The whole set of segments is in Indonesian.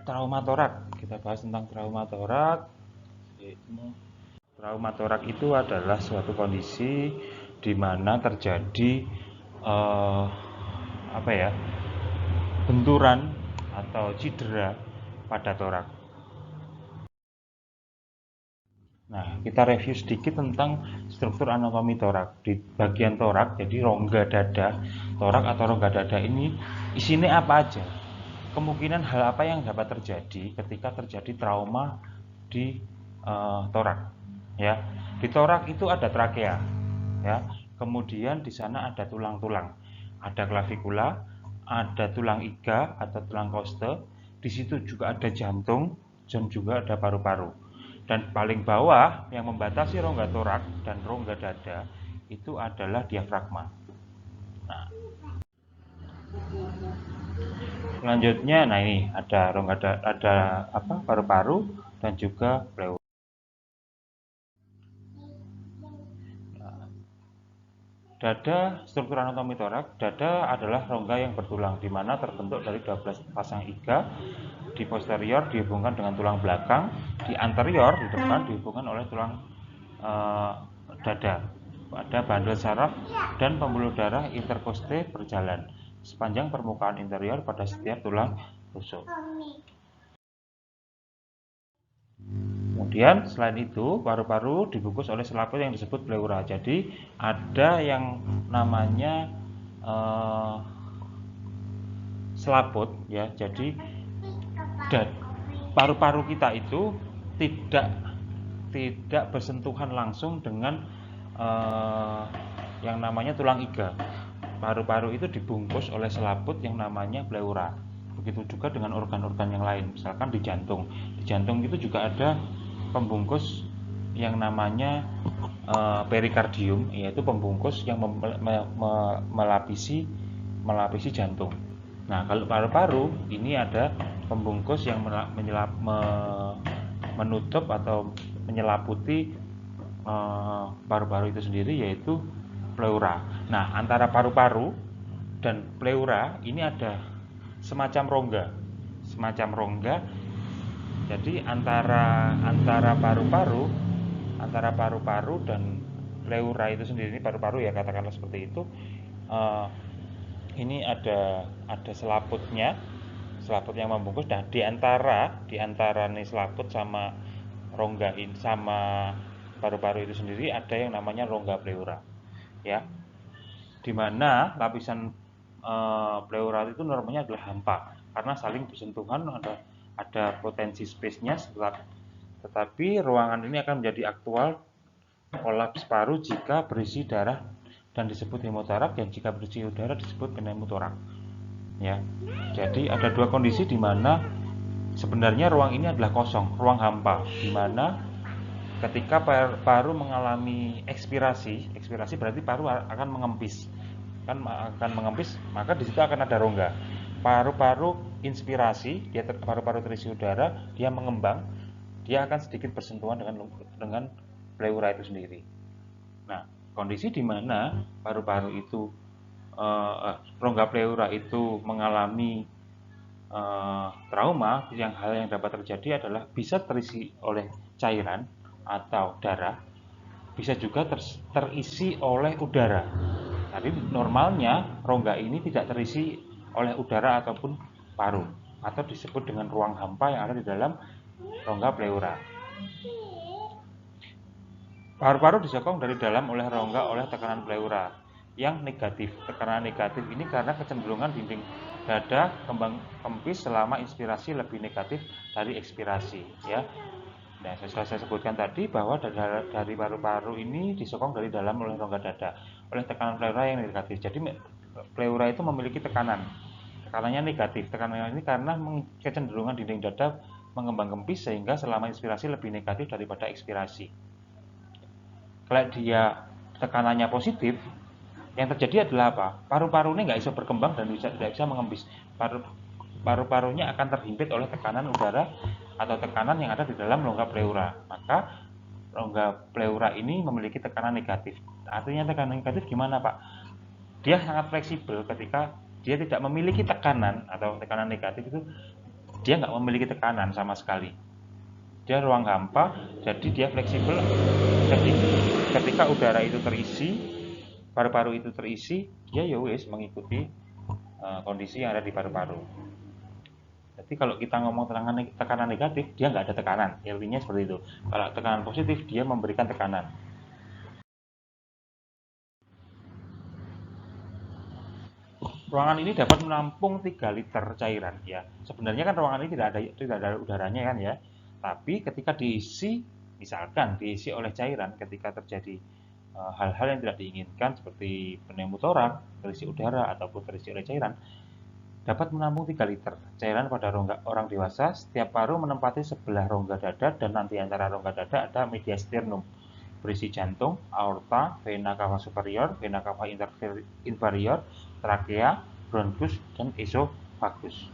Trauma torak. Kita bahas tentang trauma torak. Trauma torak itu adalah suatu kondisi di mana terjadi eh, apa ya, benturan atau cedera pada torak. Nah, kita review sedikit tentang struktur anatomi torak. Di bagian torak, jadi rongga dada, torak atau rongga dada ini isinya apa aja? Kemungkinan hal apa yang dapat terjadi ketika terjadi trauma di torak? Ya, di torak itu ada trakea, ya. Kemudian di sana ada tulang-tulang, ada klavikula, ada tulang iga atau tulang koste. Di situ juga ada jantung dan juga ada paru-paru. Dan paling bawah yang membatasi rongga torak dan rongga dada itu adalah diafragma. Nah, selanjutnya, nah ini ada rongga ada apa, paru-paru dan juga pleura. Dada, struktur anatomi torak. Dada adalah rongga yang bertulang, di mana terbentuk dari 12 pasang iga. Di posterior dihubungkan dengan tulang belakang, di anterior, di depan dihubungkan oleh tulang eh, dada. Ada bandul saraf dan pembuluh darah interkoste berjalan sepanjang permukaan interior pada setiap tulang rusuk. Kemudian selain itu, paru-paru dibungkus oleh selaput yang disebut pleura. Jadi ada yang namanya eh, selaput, ya. Jadi paru-paru kita itu tidak tidak bersentuhan langsung dengan eh, yang namanya tulang iga. Paru-paru itu dibungkus oleh selaput yang namanya pleura. Begitu juga dengan organ-organ yang lain, misalkan di jantung. Di jantung itu juga ada pembungkus yang namanya perikardium, yaitu pembungkus yang melapisi jantung. Nah, kalau paru-paru ini ada pembungkus yang menutup atau menyelaputi paru-paru itu sendiri, yaitu pleura. Nah, antara paru-paru dan pleura ini ada semacam rongga, jadi antara paru-paru dan pleura itu sendiri, ini paru-paru ya, katakanlah seperti itu. eh, ini ada selaput yang membungkus. Nah, di antara nih selaput sama rongga ini sama paru-paru itu sendiri ada yang namanya rongga pleura, ya. Di mana lapisan pleura itu normalnya adalah hampa karena saling bersentuhan, ada potensi space-nya, tetapi ruangan ini akan menjadi aktual kolaps paru jika berisi darah dan disebut hemotorak, dan jika berisi udara disebut pneumotorak, ya. Jadi ada dua kondisi di mana sebenarnya ruang ini adalah kosong, ruang hampa, di mana ketika paru mengalami ekspirasi berarti paru akan mengempis, maka di situ akan ada rongga. Paru-paru inspirasi, paru-paru terisi udara, dia mengembang, dia akan sedikit bersentuhan dengan pleura itu sendiri. Nah, kondisi di mana paru-paru itu rongga pleura itu mengalami trauma, hal yang dapat terjadi adalah bisa terisi oleh cairan atau darah, bisa juga terisi oleh udara. Tapi normalnya rongga ini tidak terisi oleh udara ataupun paru, atau disebut dengan ruang hampa yang ada di dalam rongga pleura. Paru-paru disokong dari dalam oleh rongga oleh tekanan pleura yang negatif. Tekanan negatif ini karena kecenderungan dinding dada kembang kempis selama inspirasi lebih negatif dari ekspirasi, ya. Nah, saya sebutkan tadi bahwa dari paru-paru ini disokong dari dalam oleh rongga dada oleh tekanan pleura yang negatif. Jadi pleura itu memiliki tekanannya negatif. Tekanan ini karena kecenderungan dinding dada mengembang kempis sehingga selama inspirasi lebih negatif daripada ekspirasi. Kalau dia tekanannya positif, yang terjadi adalah apa? Paru-parunya nggak bisa berkembang dan tidak bisa mengembis. Paru-parunya akan terhimpit oleh tekanan udara atau tekanan yang ada di dalam rongga pleura. Maka rongga pleura ini memiliki tekanan negatif. Artinya tekanan negatif gimana, Pak? Dia sangat fleksibel ketika dia tidak memiliki tekanan atau tekanan negatif itu, dia nggak memiliki tekanan sama sekali. Dia ruang hampa, jadi dia fleksibel. Jadi ketika udara itu terisi, paru-paru itu terisi, dia ya wis mengikuti kondisi yang ada di paru-paru. Jadi kalau kita ngomong tekanan negatif, dia nggak ada tekanan. Intinya seperti itu. Kalau tekanan positif, dia memberikan tekanan. Ruangan ini dapat menampung 3 liter cairan ya. Sebenarnya kan ruangan ini tidak ada udaranya kan ya. Tapi ketika diisi, misalkan diisi oleh cairan, ketika terjadi hal-hal yang tidak diinginkan seperti pneumotoraks, terisi udara ataupun terisi oleh cairan, dapat menampung 3 liter cairan pada rongga orang dewasa. Setiap paru menempati sebelah rongga dada, dan nanti antara rongga dada ada media sternum berisi jantung, aorta, vena cava superior, vena cava inferior, trakea, bronkus, dan esofagus.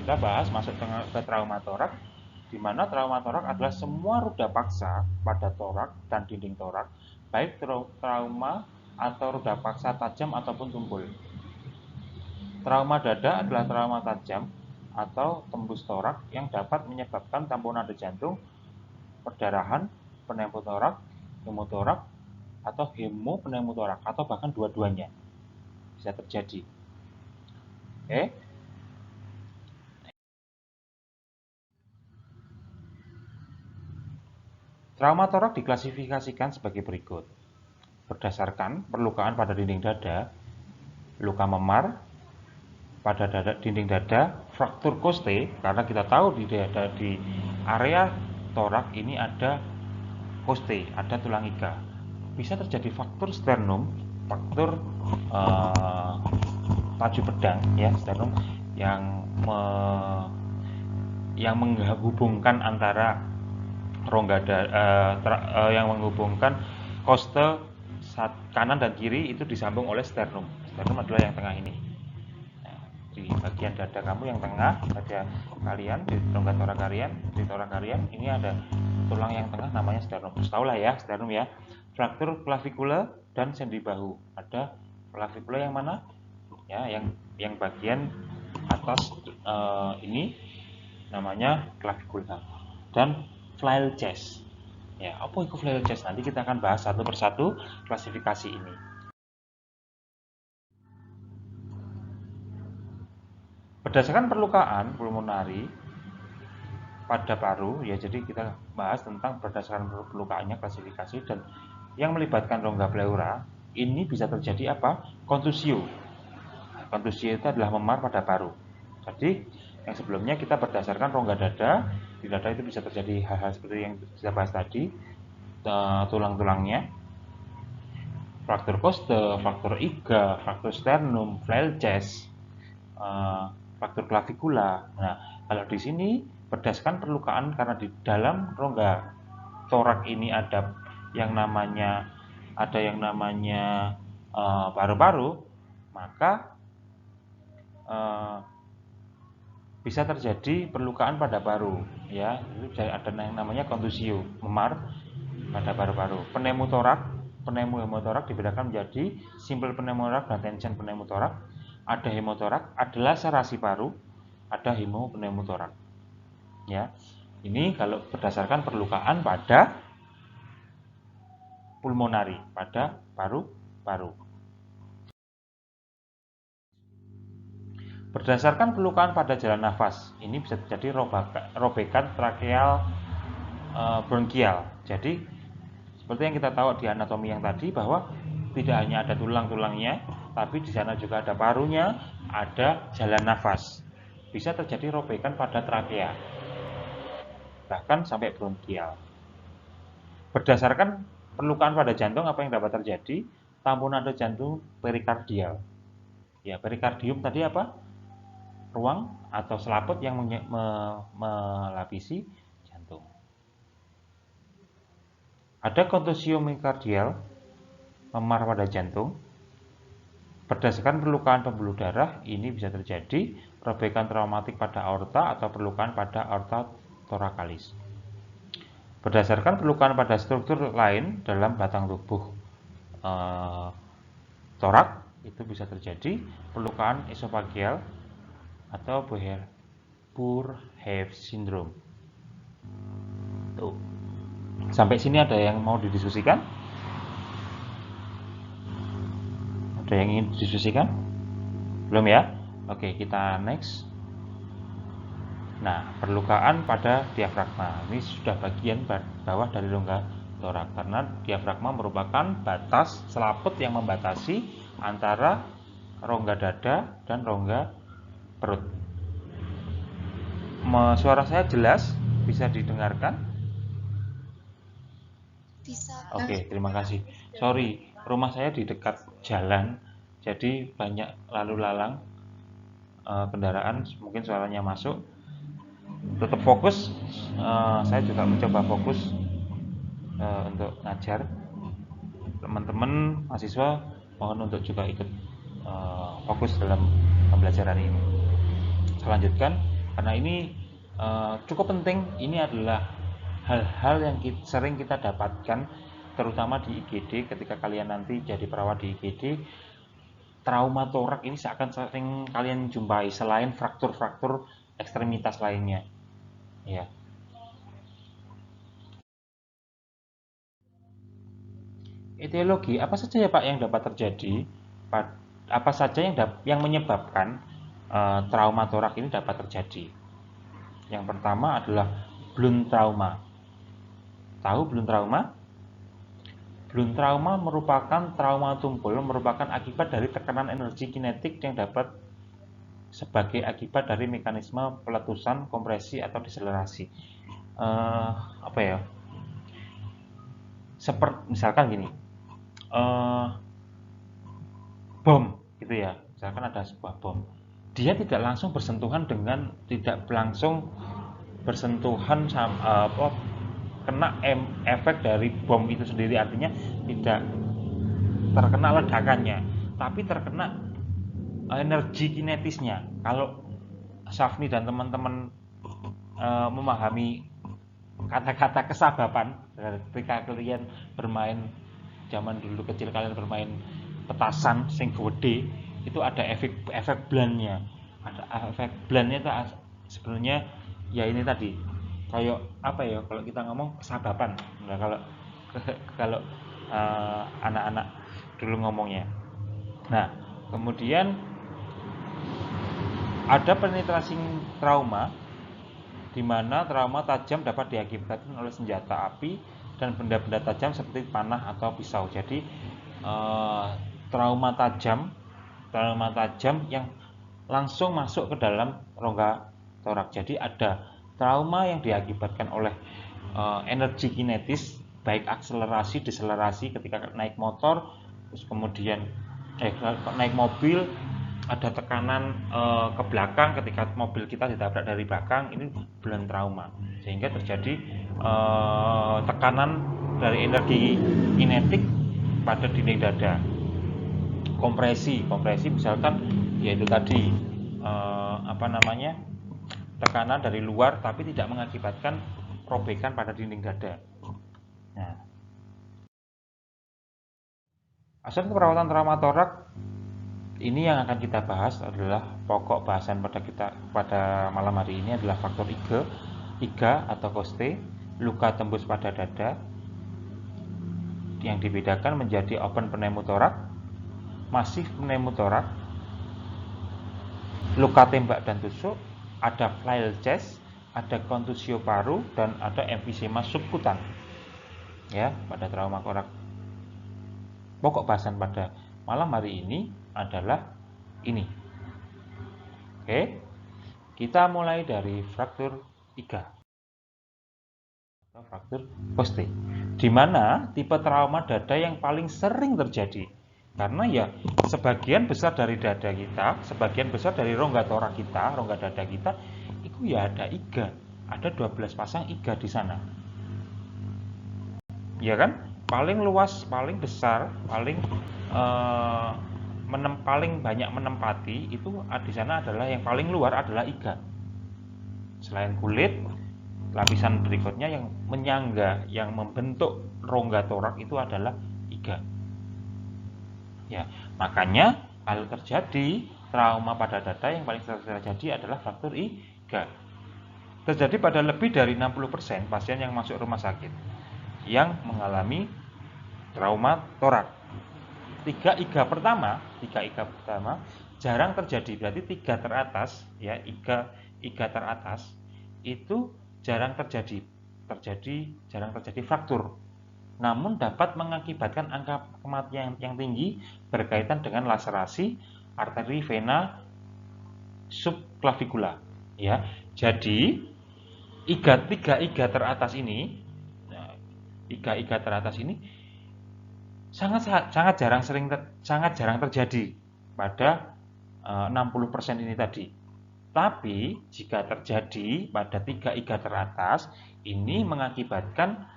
Kita bahas masuk ke trauma toraks, di mana trauma toraks adalah semua roda paksa pada toraks dan dinding toraks, baik trauma atau roda paksa tajam ataupun tumpul. Trauma dada adalah trauma tajam atau tembus toraks yang dapat menyebabkan tamponade jantung, perdarahan, pneumotoraks, hemotoraks, atau hemopneumotoraks, atau bahkan dua-duanya bisa terjadi. Oke. Trauma toraks diklasifikasikan sebagai berikut. Berdasarkan perlukaan pada dinding dada, luka memar pada dinding dada, fraktur koste, karena kita tahu di area toraks ini ada koste, ada tulang iga. Bisa terjadi fraktur sternum, fraktur taju pedang ya, sternum yang menghubungkan antara rongga yang menghubungkan koste kanan dan kiri itu disambung oleh sternum. Sternum adalah yang tengah ini. Nah, di bagian dada kamu yang tengah, dada kalian, di rongga torak kalian, di torak kalian ini ada tulang yang tengah namanya sternum. Terus tahu lah ya sternum ya. Fraktur clavicular dan sendi bahu. Ada clavicular yang mana? Ya, yang bagian atas ini namanya clavicula, dan flail chest. Ya, apa itu flail chest? Nanti kita akan bahas satu persatu klasifikasi ini. Berdasarkan perlukaan pulmonari pada paru, ya jadi kita bahas tentang berdasarkan perlukaannya klasifikasi, dan yang melibatkan rongga pleura ini bisa terjadi apa? Kontusio. Kontusio itu adalah memar pada paru. Jadi yang sebelumnya kita berdasarkan rongga dada, di dada itu bisa terjadi hal-hal seperti yang kita bahas tadi, tulang-tulangnya, fraktur koste, fraktur iga, fraktur sternum, flail chest, fraktur clavicular. Nah, kalau di sini berdasarkan perlukaan, karena di dalam rongga torak ini ada yang namanya paru-paru, maka bisa terjadi perlukaan pada paru ya. Itu ada yang namanya kontusio, memar pada paru-paru. Pneumotoraks dibedakan menjadi simple pneumotoraks dan tension pneumotoraks. Ada hemotoraks, ada laserasi paru, ada hemopneumotoraks. Ya. Ini kalau berdasarkan perlukaan pada pulmonari, pada paru-paru. Berdasarkan perlukaan pada jalan nafas, ini bisa terjadi robekan trakeal bronkial. Jadi seperti yang kita tahu di anatomi yang tadi, bahwa tidak hanya ada tulang-tulangnya, tapi di sana juga ada parunya, ada jalan nafas. Bisa terjadi robekan pada trakea, bahkan sampai bronkial. Berdasarkan perlukaan pada jantung, apa yang dapat terjadi? Tamponade jantung perikardial. Ya, perikardium tadi apa? Ruang atau selaput yang melapisi jantung. Ada kontusio miokardial, memar pada jantung. Berdasarkan perlukaan pembuluh darah, ini bisa terjadi robekan traumatik pada aorta atau perlukaan pada aorta thoracalis. Berdasarkan perlukaan pada struktur lain dalam batang tubuh torak, itu bisa terjadi perlukaan esofageal atau Burhave syndrome. Tuh. Sampai sini ada yang mau didiskusikan? Ada yang ingin didiskusikan? Belum ya? Oke, kita next. Nah, perlukaan pada diafragma. Ini sudah bagian bawah dari rongga torak, karena diafragma merupakan batas selaput yang membatasi antara rongga dada dan rongga perut. Suara saya jelas? Bisa didengarkan? Bisa. Oke, terima kasih. Sorry, rumah saya di dekat jalan, jadi banyak lalu lalang kendaraan, mungkin suaranya masuk. Tetap fokus. Saya juga mencoba fokus untuk ngajar. Teman-teman mahasiswa mohon untuk juga ikut fokus dalam pembelajaran ini. Saya lanjutkan karena ini cukup penting. Ini adalah hal-hal yang sering kita dapatkan terutama di IGD. Ketika kalian nanti jadi perawat di IGD, trauma torak ini akan sering kalian jumpai selain fraktur-fraktur ekstremitas lainnya. Ya. Etiologi apa saja ya Pak yang dapat terjadi? Apa saja yang menyebabkan trauma torak ini dapat terjadi? Yang pertama adalah Blunt trauma. Tahu Blunt trauma? Blunt trauma merupakan trauma tumpul, merupakan akibat dari tekanan energi kinetik yang dapat sebagai akibat dari mekanisme peletusan, kompresi atau deselerasi. Apa ya? Seperti misalkan gini, bom gitu ya, misalkan ada sebuah bom, dia tidak langsung bersentuhan kena efek dari bom itu sendiri, artinya tidak terkena ledakannya, tapi terkena energi kinetisnya. Kalau Safni dan teman-teman memahami kata-kata kesabapan, ketika kalian bermain zaman dulu kecil, kalian bermain petasan sing gede, itu ada efek blendnya. Ada efek blendnya itu sebenarnya ya ini tadi kayak apa ya, kalau kita ngomong kesabapan. Nah, kalau anak-anak dulu ngomongnya. Nah, kemudian ada penetrasi trauma, di mana trauma tajam dapat diakibatkan oleh senjata api dan benda-benda tajam seperti panah atau pisau. Jadi trauma tajam yang langsung masuk ke dalam rongga torak. Jadi ada trauma yang diakibatkan oleh energi kinetis, baik akselerasi, deselerasi ketika naik motor, terus kemudian naik mobil, ada tekanan ke belakang ketika mobil kita ditabrak dari belakang, ini blunt trauma, sehingga terjadi tekanan dari energi kinetik pada dinding dada. Kompresi misalkan yaitu tadi tekanan dari luar tapi tidak mengakibatkan robekan pada dinding dada. Nah, aspek perawatan trauma torak ini yang akan kita bahas adalah pokok bahasan pada malam hari ini adalah faktor IGA atau KOSTE, luka tembus pada dada yang dibedakan menjadi open pneumotorak, masif pneumotorak, luka tembak dan tusuk, ada flail chest, ada kontusio paru, dan ada emfisema subkutan. Ya, pada trauma torak. Pokok bahasan pada malam hari ini adalah ini. Oke, kita mulai dari fraktur IGA atau fraktur KOSTE, di mana tipe trauma dada yang paling sering terjadi. Karena ya sebagian besar dari dada kita, sebagian besar dari rongga torak kita, rongga dada kita, itu ya ada IGA, ada 12 pasang IGA di sana. Ya kan? Paling luas, paling besar, paling banyak menempati itu di sana adalah yang paling luar adalah IGA. Selain kulit, lapisan berikutnya yang menyangga, yang membentuk rongga torak itu adalah IGA. Ya, makanya Kalau terjadi trauma pada dada, yang paling sering terjadi adalah fraktur iga. Terjadi pada lebih dari 60% pasien yang masuk rumah sakit yang mengalami trauma torak. Tiga iga pertama jarang terjadi, berarti tiga teratas ya, iga teratas itu jarang terjadi fraktur. Namun dapat mengakibatkan angka kematian yang tinggi berkaitan dengan laserasi arteri vena subclavicula ya. Jadi tiga iga teratas ini, iga teratas ini sangat jarang terjadi pada 60% ini tadi. Tapi jika terjadi pada tiga iga teratas, ini mengakibatkan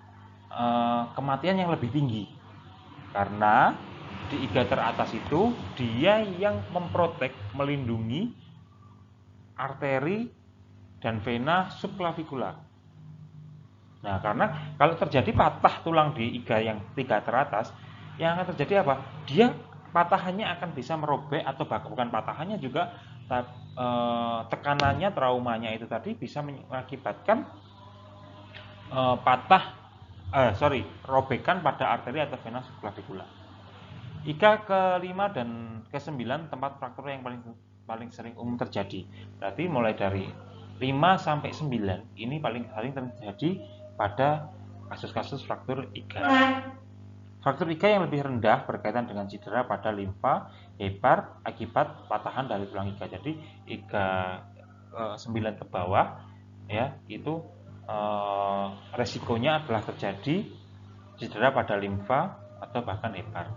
kematian yang lebih tinggi. Karena di iga teratas itu dia yang memprotek, melindungi arteri dan vena subclavicula. Nah, karena kalau terjadi patah tulang di iga yang tiga teratas, yang akan terjadi apa? Dia patahannya akan bisa merobek, atau bahkan bukan patahannya juga, tekanannya, traumanya itu tadi bisa mengakibatkan robekan pada arteri atau vena subclavicula. Iga ke-5 dan ke-9 tempat fraktur yang paling sering umum terjadi. Berarti mulai dari 5 sampai 9 ini paling sering terjadi pada kasus-kasus fraktur iga. Fraktur iga yang lebih rendah berkaitan dengan cedera pada limfa, hepar akibat patahan dari tulang iga. Jadi iga 9 ke bawah ya, itu resikonya adalah terjadi cedera pada limfa atau bahkan hepar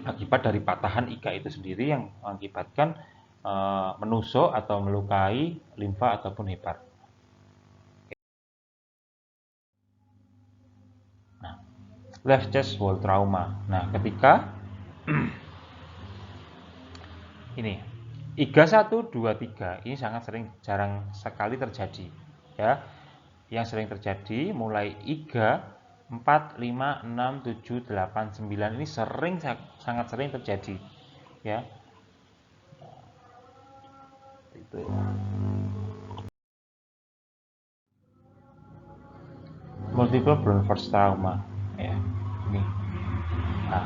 akibat dari patahan iga itu sendiri yang mengakibatkan menusuk atau melukai limfa ataupun hepar. Nah, left chest wall trauma. Nah, ketika ini iga 1, 2, 3 ini jarang sekali terjadi ya. Yang sering terjadi mulai iga 4, 5, 6, 7, 8, 9 ini sangat sering terjadi ya. Itu. Multiple blunt force trauma ya. Ini. Nah,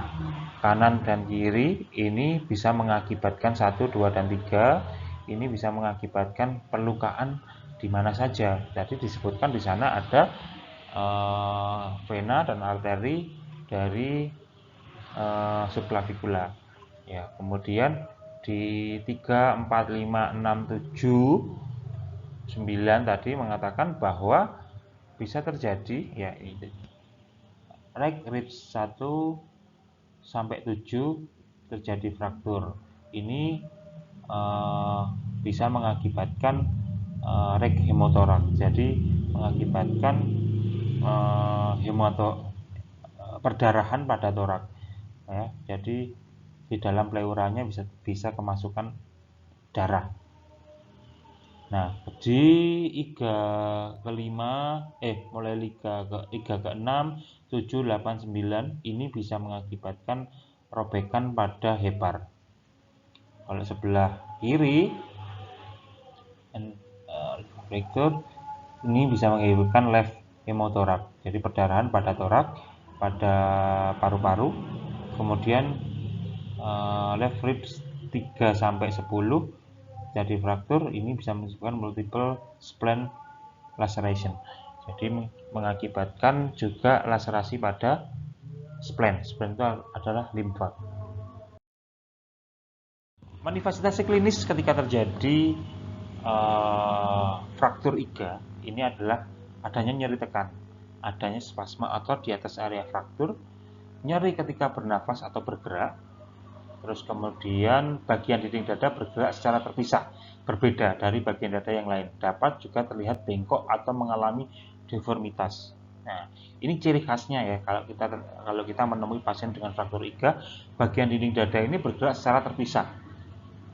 kanan dan kiri ini bisa mengakibatkan 1, 2, dan 3. Ini bisa mengakibatkan perlukaan di mana saja. Jadi disebutkan di sana ada vena dan arteri dari subclavicula ya. Kemudian di 3, 4, 5, 6, 7, 9 tadi mengatakan bahwa bisa terjadi ya, ini right ribs 1 sampai 7 terjadi fraktur. Ini bisa mengakibatkan reg hemotorak. Jadi mengakibatkan perdarahan pada torak ya. Jadi di dalam pleuranya bisa kemasukan darah. Nah, di iga ke-5 mulai iga ke-6, 7, 8, 9 ini bisa mengakibatkan robekan pada hepar. Kalau sebelah kiri fracture ini bisa mengakibatkan left hemotorak. Jadi perdarahan pada torak, pada paru-paru. Kemudian left ribs 3 sampai 10 jadi fraktur, ini bisa menyebabkan multiple spleen laceration. Jadi mengakibatkan juga laserasi pada spleen. Spleen itu adalah limfa. Manifestasi klinis ketika terjadi fraktur iga ini adalah adanya nyeri tekan, adanya spasma otot di atas area fraktur, nyeri ketika bernafas atau bergerak, terus kemudian bagian dinding dada bergerak secara terpisah, berbeda dari bagian dada yang lain. Dapat juga terlihat bengkok atau mengalami deformitas. Nah, ini ciri khasnya ya, kalau kita menemui pasien dengan fraktur iga, bagian dinding dada ini bergerak secara terpisah.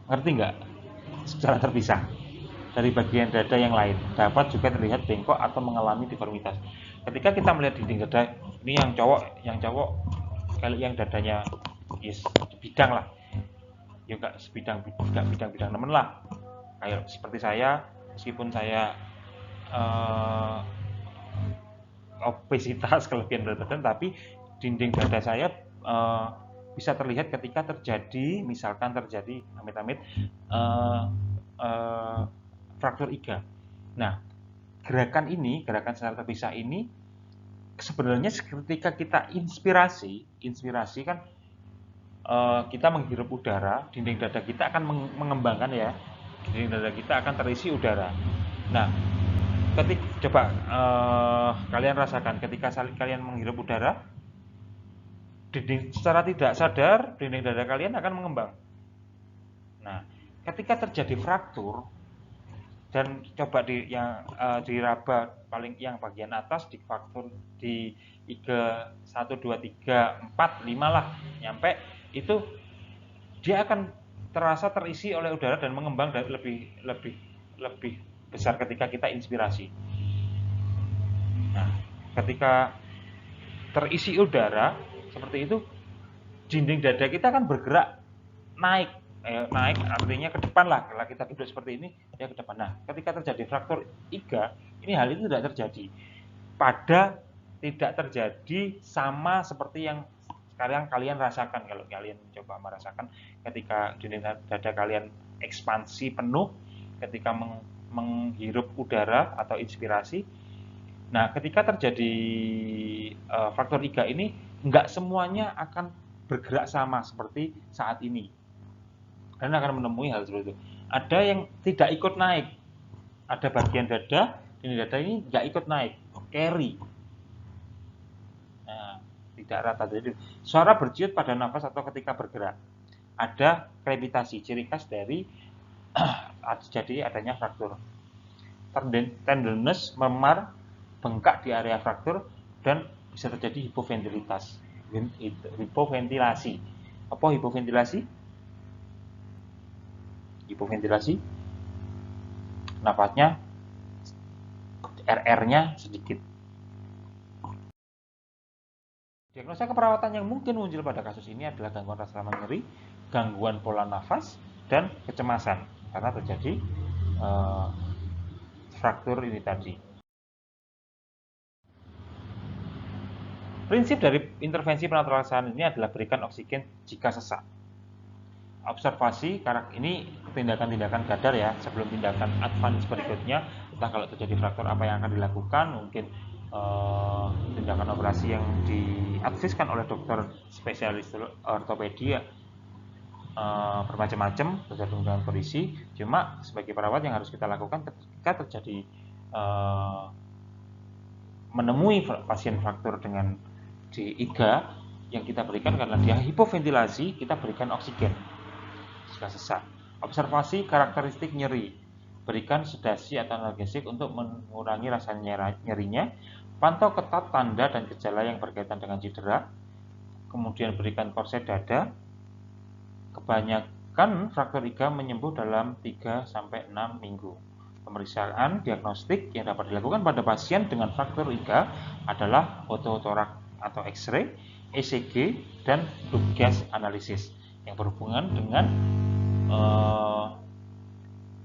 Ngerti nggak? Secara terpisah dari bagian dada yang lain. Dapat juga terlihat bengkok atau mengalami deformitas. Ketika kita melihat dinding dada, ini yang cowok kalau yang dadanya bidang lah, ya nggak bidang nemen lah. Kayak seperti saya, meskipun saya obesitas, kelebihan berat badan, tapi dinding dada saya bisa terlihat ketika misalkan terjadi amit-amit fraktur iga. Nah, gerakan secara terpisah ini sebenarnya ketika kita inspirasi kan kita menghirup udara, dinding dada kita akan mengembangkan ya, dinding dada kita akan terisi udara. Nah, coba kalian rasakan ketika kalian menghirup udara, secara tidak sadar dinding dada kalian akan mengembang. Nah, ketika terjadi fraktur dan coba diraba paling yang bagian atas di fraktur di iga 1 2 3 4 5 lah nyampe, itu dia akan terasa terisi oleh udara dan mengembang dan lebih besar ketika kita inspirasi. Nah, ketika terisi udara seperti itu, dinding dada kita akan bergerak naik artinya ke depan lah. Kalau kita duduk seperti ini, ya ke depan. Nah, ketika terjadi fraktur iga, ini hal itu tidak terjadi. Tidak terjadi sama seperti yang sekarang kalian rasakan. Kalau kalian mencoba merasakan ketika dinding dada kalian ekspansi penuh ketika menghirup udara atau inspirasi. Nah, ketika terjadi fraktur iga ini, nggak semuanya akan bergerak sama seperti saat ini. Kalian akan menemui hal seperti itu. Ada yang tidak ikut naik. Ada bagian dada, ini dada ini nggak ikut naik, carry. Nah, tidak rata. Jadi suara berciut pada nafas atau ketika bergerak. Ada krepitasi, ciri khas dari jadi adanya fraktur. Tenderness, memar, bengkak di area fraktur, dan bisa terjadi hipoventilasi. Apa hipoventilasi? Hipoventilasi, nafasnya RR-nya sedikit. Diagnosa keperawatan yang mungkin muncul pada kasus ini adalah gangguan rasa nyeri, gangguan pola nafas, dan kecemasan karena terjadi fraktur ini tadi. Prinsip dari intervensi penatrasan ini adalah berikan oksigen jika sesak. Observasi ini tindakan-tindakan gadar ya, sebelum tindakan advance berikutnya. Entah kalau terjadi fraktur apa yang akan dilakukan, mungkin tindakan operasi yang diadviskan oleh dokter spesialis ortopedi bermacam-macam tergantung dengan kondisi. Cuma sebagai perawat yang harus kita lakukan ketika terjadi menemui pasien fraktur dengan di iga, yang kita berikan karena dia hipoventilasi, kita berikan oksigen jika sesak. Observasi karakteristik nyeri, berikan sedasi atau analgesik untuk mengurangi rasa nyerinya. Pantau ketat tanda dan gejala yang berkaitan dengan cedera, kemudian berikan korset dada. Kebanyakan fraktur iga menyembuh dalam 3-6 minggu. Pemeriksaan diagnostik yang dapat dilakukan pada pasien dengan fraktur iga adalah ototorak atau X-ray, ECG, dan blood gas analysis yang berhubungan dengan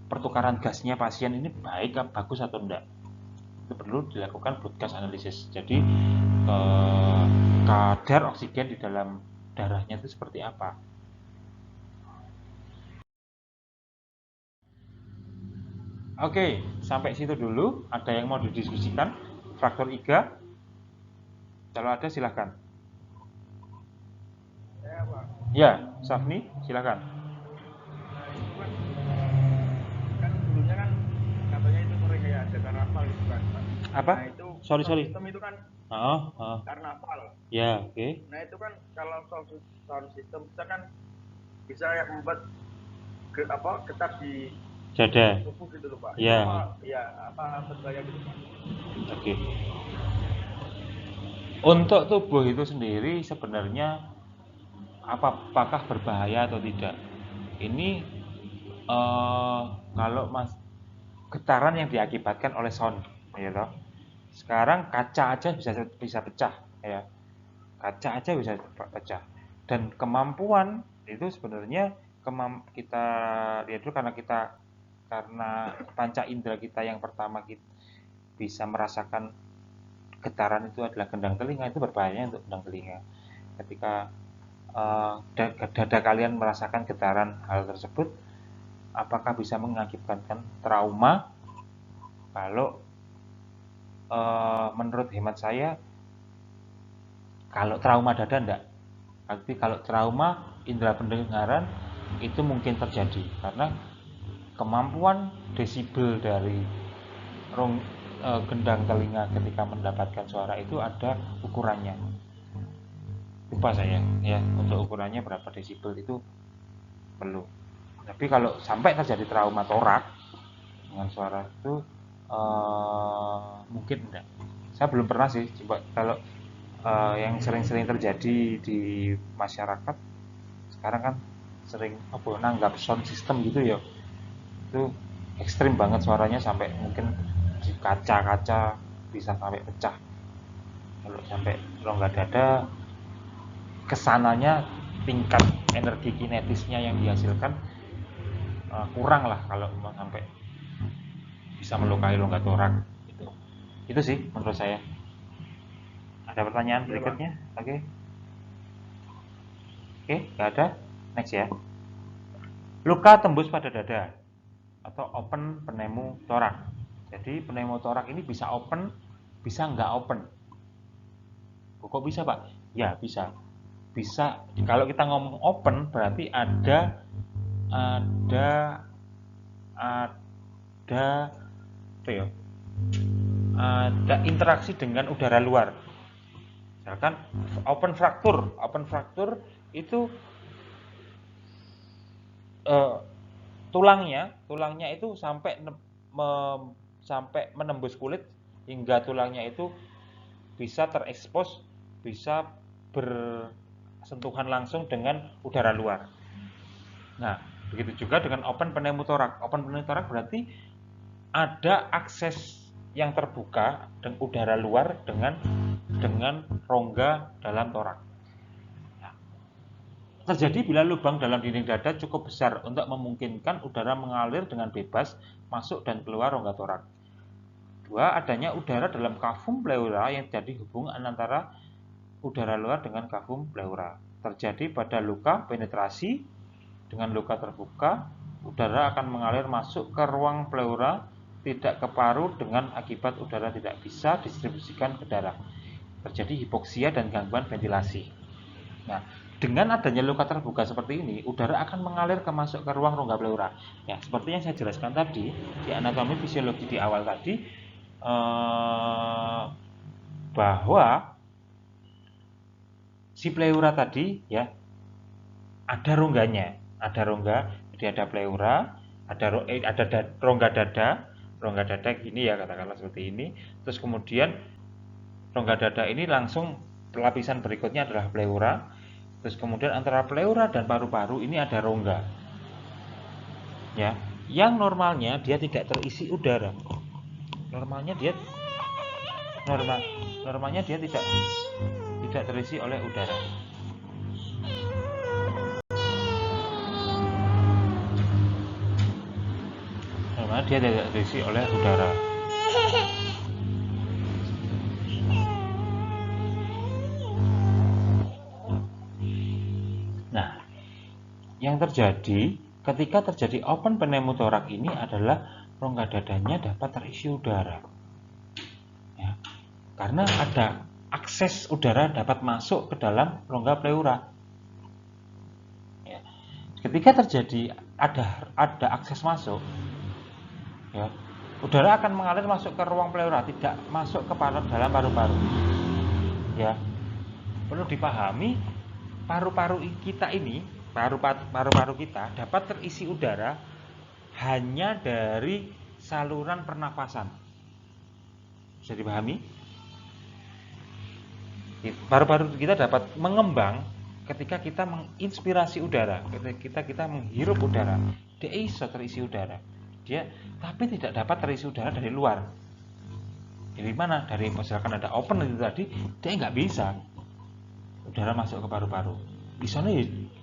pertukaran gasnya pasien ini bagus atau enggak. Itu perlu dilakukan blood gas analysis. Jadi kadar oksigen di dalam darahnya itu seperti apa. Oke, sampai situ dulu. Ada yang mau didiskusikan fraktur iga? Kalau ada silahkan. Ya, Safni, silahkan. Kan dulunya kan katanya itu kayak ada karnaval gitu kan. Apa? Nah itu Sorry. sistem itu kan karnaval. Ya, oke. Nah itu kan kalau sound system kita kan bisa yang membuat getar di Dada. tubuh gitu loh Pak. Ya. Apa berbahaya gitu Pak? Oke. Untuk tubuh itu sendiri sebenarnya apakah berbahaya atau tidak? Ini kalau getaran yang diakibatkan oleh sound, ya toh. Sekarang kaca aja bisa pecah, ya. Kaca aja bisa pecah. Dan kemampuan itu sebenarnya kita lihat dulu, karena panca indera kita yang pertama kita bisa merasakan getaran itu adalah gendang telinga. Itu berbahaya untuk gendang telinga. Ketika dada kalian merasakan getaran hal tersebut, apakah bisa mengakibatkan trauma? Kalau menurut hemat saya, kalau trauma dada enggak. Tapi kalau trauma indera pendengaran itu mungkin terjadi karena kemampuan desibel dari gendang telinga ketika mendapatkan suara itu ada ukurannya. Lupa saya ya untuk ukurannya berapa desibel itu perlu. Tapi kalau sampai terjadi trauma torak dengan suara itu mungkin enggak. Saya belum pernah sih coba. Kalau yang sering-sering terjadi di masyarakat sekarang kan sering nanggap sound system gitu ya, itu ekstrim banget suaranya sampai mungkin di kaca-kaca bisa sampai pecah. Kalau sampai rongga dada, kesananya tingkat energi kinetisnya yang dihasilkan kurang lah kalau sampai bisa melukai rongga torak. Itu sih menurut saya. Ada pertanyaan berikutnya? Oke, nggak ada. Next ya. Luka tembus pada dada atau open pneumotorak. Jadi pneumotorak ini bisa open, bisa nggak open. Kok bisa Pak? Ya bisa. Bisa. Kalau kita ngomong open berarti ada apa ya? Ada interaksi dengan udara luar. Misalkan open fracture itu tulangnya itu sampai menembus kulit hingga tulangnya itu bisa terekspos, bisa bersentuhan langsung dengan udara luar. Nah, begitu juga dengan open pneumotorak. Open pneumotorak berarti ada akses yang terbuka dengan udara luar dengan rongga dalam torak. Terjadi bila lubang dalam dinding dada cukup besar untuk memungkinkan udara mengalir dengan bebas masuk dan keluar rongga torak. 2. Adanya udara dalam kavum pleura yang jadi hubungan antara udara luar dengan kavum pleura. Terjadi pada luka penetrasi. Dengan luka terbuka, udara akan mengalir masuk ke ruang pleura, tidak ke paru dengan akibat udara tidak bisa distribusikan ke darah. Terjadi hipoksia dan gangguan ventilasi. Nah, dengan adanya luka terbuka seperti ini, udara akan mengalir masuk ke ruang rongga pleura. Ya, seperti yang saya jelaskan tadi di anatomi fisiologi di awal tadi, bahwa si pleura tadi ya ada rongganya, ada rongga, jadi ada pleura, ada rongga dada gini ya, katakanlah seperti ini. Terus kemudian rongga dada ini langsung lapisan berikutnya adalah pleura. Terus kemudian antara pleura dan paru-paru ini ada rongga. Ya, yang normalnya dia tidak terisi udara. Normalnya dia tidak terisi oleh udara. Normalnya dia tidak terisi oleh udara. Nah, yang terjadi ketika terjadi open pneumotorak ini adalah rongga dadanya dapat terisi udara. Ya, karena ada akses udara dapat masuk ke dalam rongga pleura. Ya, ketika terjadi ada akses masuk, ya, udara akan mengalir masuk ke ruang pleura, tidak masuk ke dalam paru-paru. Ya, perlu dipahami paru-paru kita dapat terisi udara hanya dari saluran pernapasan. Bisa dipahami? Paru-paru kita dapat mengembang ketika kita menginspirasi udara, ketika kita menghirup udara. Dia bisa terisi udara. Tapi tidak dapat terisi udara dari luar. Dari mana? Dari misalkan ada open itu tadi, dia nggak bisa udara masuk ke paru-paru. Bisanya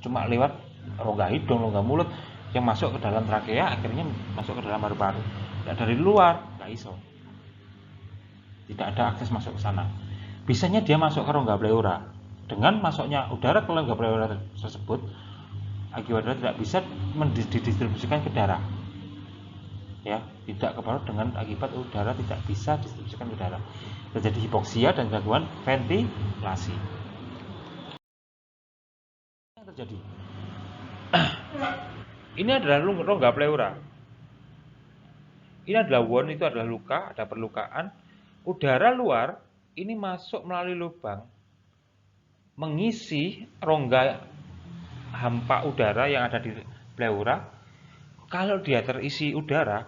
cuma lewat rongga hidung, rongga mulut yang masuk ke dalam trakea akhirnya masuk ke dalam paru-paru. Nah, dari luar nggak iso, tidak ada akses masuk ke sana. Bisanya dia masuk ke rongga pleura. Dengan masuknya udara ke rongga pleura tersebut, akibat tidak bisa didistribusikan ke darah. Ya, tidak ke paru dengan akibat udara tidak bisa distribusikan ke darah. Terjadi hipoksia dan gangguan ventilasi. Yang terjadi ini adalah rongga pleura. Ini adalah wound, itu adalah luka, ada perlukaan. Udara luar ini masuk melalui lubang, mengisi rongga hampa udara yang ada di pleura. Kalau dia terisi udara,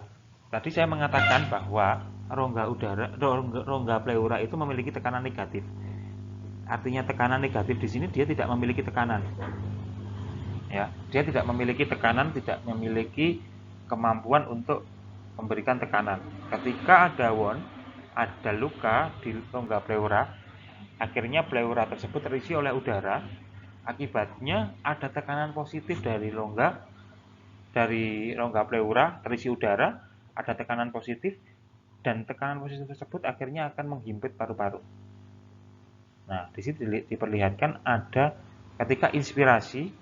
tadi saya mengatakan bahwa rongga pleura itu memiliki tekanan negatif. Artinya tekanan negatif di sini dia tidak memiliki tekanan. Ya, dia tidak memiliki tekanan, tidak memiliki kemampuan untuk memberikan tekanan. Ketika ada wound, ada luka di rongga pleura, akhirnya pleura tersebut terisi oleh udara. Akibatnya ada tekanan positif dari rongga pleura terisi udara, ada tekanan positif, dan tekanan positif tersebut akhirnya akan menghimpit paru-paru. Nah, di sini diperlihatkan ada ketika inspirasi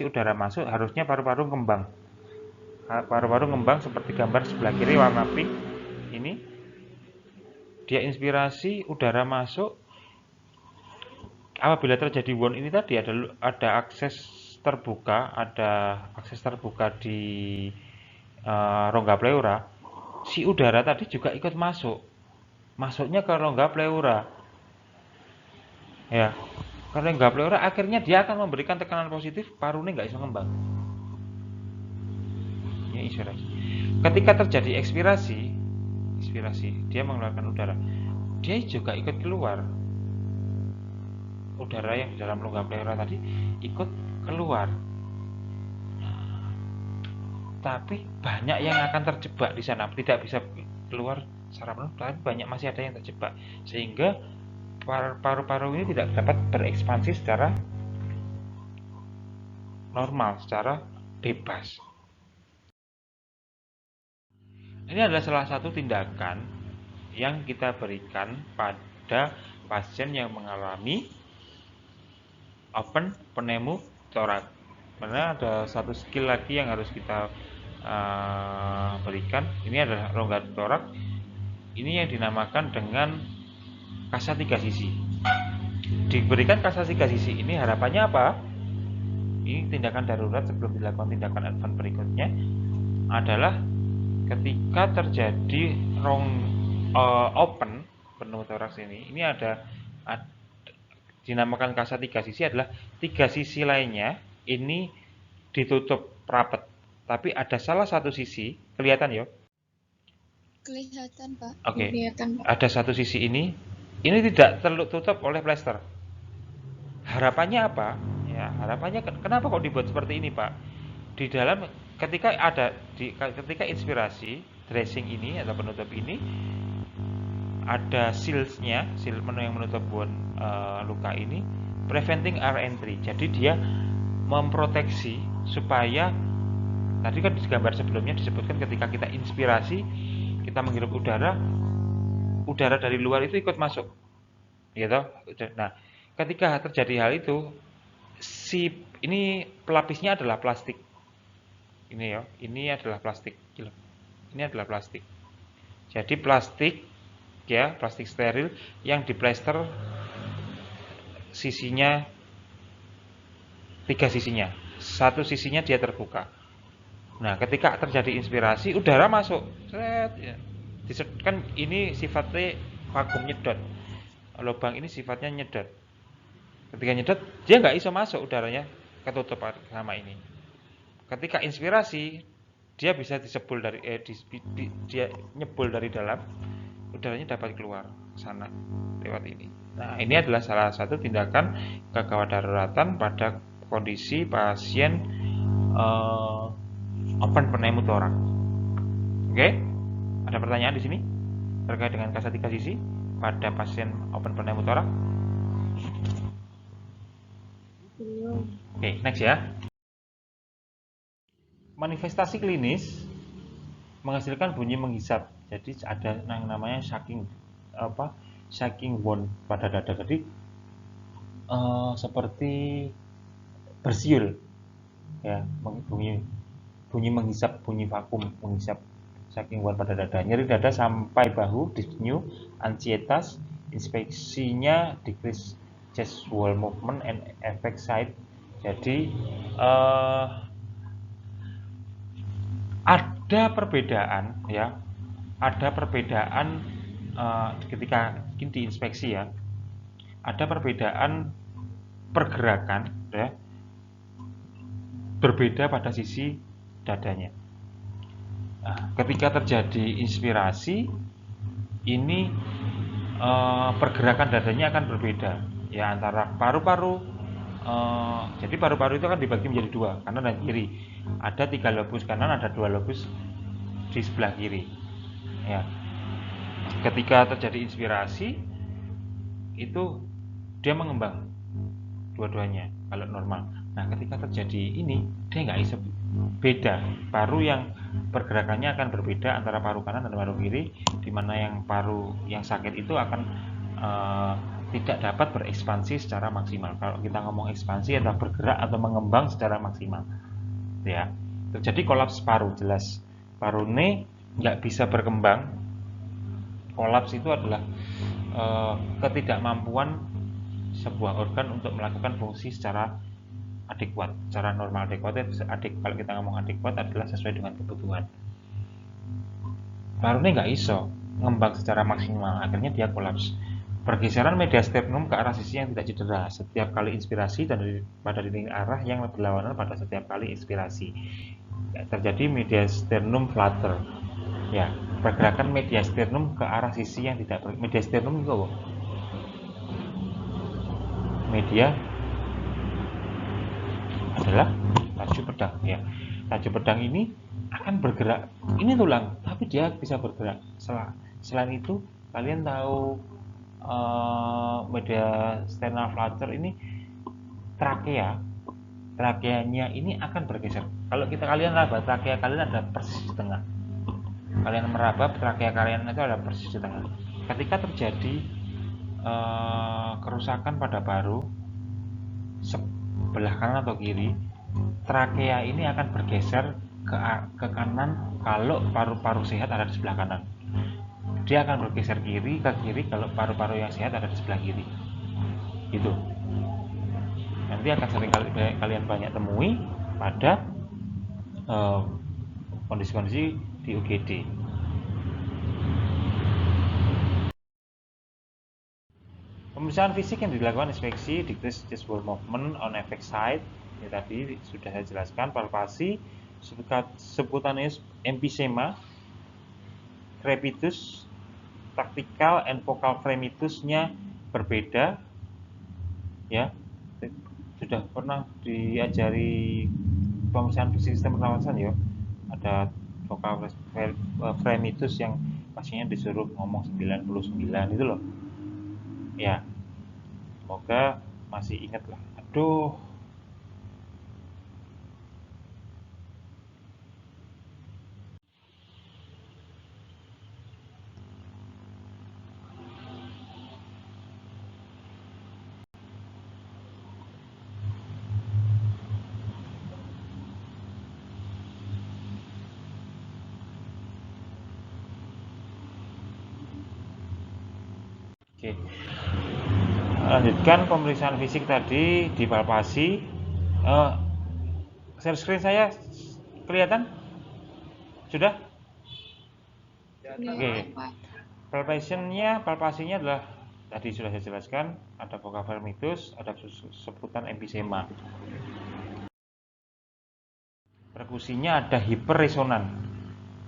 udara masuk, harusnya paru-paru ngembang. Paru-paru ngembang seperti gambar sebelah kiri warna pink. Ini dia inspirasi udara masuk. Apabila terjadi wound ini tadi ada akses terbuka, di rongga pleura. Si udara tadi juga ikut masuknya ke rongga pleura. Ya, karena nggak pleura akhirnya dia akan memberikan tekanan positif, parunya nggak bisa ngembang. Ini inspirasi. Ketika terjadi ekspirasi dia mengeluarkan udara, dia juga ikut keluar. Udara yang di dalam rongga pleura tadi ikut keluar. Tapi banyak yang akan terjebak di sana, tidak bisa keluar secara penuh, tapi banyak masih ada yang terjebak, sehingga paru-paru ini tidak dapat berekspansi secara normal, secara bebas. Ini adalah salah satu tindakan yang kita berikan pada pasien yang mengalami open pneumothorax. Karena ada satu skill lagi yang harus kita berikan. Ini adalah rongga toraks. Ini yang dinamakan dengan kasa 3 sisi. Diberikan kasa 3 sisi ini harapannya apa? Ini tindakan darurat sebelum dilakukan tindakan advance berikutnya adalah ketika terjadi open pneumothorax ini ada dinamakan kasa 3 sisi adalah 3 sisi lainnya ini ditutup rapat, tapi ada salah satu sisi kelihatan ya? Kelihatan, Pak. Oke. Kelihatan, Pak. Ada satu sisi ini tidak tertutup oleh plester. Harapannya apa? Ya, harapannya kenapa kok dibuat seperti ini, Pak? Di dalam ketika inspirasi dressing ini atau penutup ini ada sealsnya, seal yang menutup wound luka ini, preventing air entry. Jadi dia memproteksi supaya tadi kan di gambar sebelumnya disebutkan ketika kita inspirasi, kita menghirup udara dari luar itu ikut masuk, gitu. Nah, ketika terjadi hal itu, ini pelapisnya adalah plastik. Ini ya, ini adalah plastik. Ini adalah plastik. Jadi plastik ya, plastik steril yang diplester sisinya 3 sisinya. Satu sisinya dia terbuka. Nah, ketika terjadi inspirasi, udara masuk. Kan ini sifatnya vakum nyedot. Lubang ini sifatnya nyedot. Ketika nyedot, dia nggak bisa masuk udaranya, ketutup sama ini. Ketika inspirasi, dia bisa disebul dia nyebul dari dalam, udaranya dapat keluar ke sana lewat ini. Nah, ini adalah salah satu tindakan gawat daruratan pada kondisi pasien open pneumothorax. Oke? Ada pertanyaan di sini terkait dengan kasa 3 sisi pada pasien open pneumothorax? Belum. Oke, next ya. Manifestasi klinis menghasilkan bunyi menghisap. Jadi ada yang namanya shaking wound pada dada. Jadi seperti bersiul ya, bunyi bunyi menghisap, bunyi vakum menghisap, shaking wound pada dada. Nyeri dada sampai bahu, dyspnea, ansietas, inspeksinya decrease chest wall movement and effect side. Jadi ada perbedaan ya, ada perbedaan ketika ini diinspeksi ya, ada perbedaan pergerakan ya, berbeda pada sisi dadanya. Nah, ketika terjadi inspirasi ini pergerakan dadanya akan berbeda ya, antara paru-paru. Jadi paru-paru itu akan dibagi menjadi dua, kanan dan kiri. Ada 3 lobus kanan, ada 2 lobus di sebelah kiri ya. Ketika terjadi inspirasi itu dia mengembang dua-duanya kalau normal. Nah, ketika terjadi ini dia nggak isep, beda. Paru yang pergerakannya akan berbeda antara paru kanan dan paru kiri, di mana yang paru yang sakit itu akan tidak dapat berekspansi secara maksimal. Kalau kita ngomong ekspansi adalah bergerak atau mengembang secara maksimal ya. Terjadi kolaps paru, jelas paru ini nggak bisa berkembang. Kolaps itu adalah ketidakmampuan sebuah organ untuk melakukan fungsi secara adekuat, secara normal. Kalau kita ngomong adekuat adalah sesuai dengan kebutuhan. Paru ini nggak iso ngembang secara maksimal, akhirnya dia kolaps. Pergeseran media sternum ke arah sisi yang tidak cedera setiap kali inspirasi dan pada dinding arah yang berlawanan pada setiap kali inspirasi. Terjadi media sternum flutter. Ya, pergerakan media sternum ke arah sisi yang tidak media sternum itu apa? Media adalah laju pedang ya. Laju pedang ini akan bergerak. Ini tulang, tapi dia bisa bergerak. Selain itu, kalian tahu media sternal flutter ini trakeanya ini akan bergeser. Kalau kalian raba trakea kalian ada persis di tengah. Kalian meraba trakea kalian itu ada persis di tengah. Ketika terjadi kerusakan pada paru sebelah kanan atau kiri, trakea ini akan bergeser ke kanan kalau paru-paru sehat ada di sebelah kanan. Dia akan bergeser ke kiri kalau paru-paru yang sehat ada di sebelah kiri. Gitu. Nanti akan sering kalian banyak temui pada kondisi-kondisi di UGD. Pemeriksaan fisik yang dilakukan inspeksi decrease chest wall movement on effect side. Ini tadi sudah saya jelaskan. Palpasi subcutaneous emphysema, crepitus, tactical and focal fremitusnya berbeda ya. Sudah pernah diajari pemeriksaan fisik sistem pernafasan ya. Ada focal fremitus yang pasiennya disuruh ngomong 99 itu loh ya. Semoga masih ingat lah. Aduh, oke. Lanjutkan pemeriksaan fisik tadi di palpasi. Share screen saya kelihatan? Sudah? Oke. Palpasinya adalah tadi sudah saya jelaskan, ada focal fremitus, ada sebutan emphysema. Perkusinya ada hiperresonan.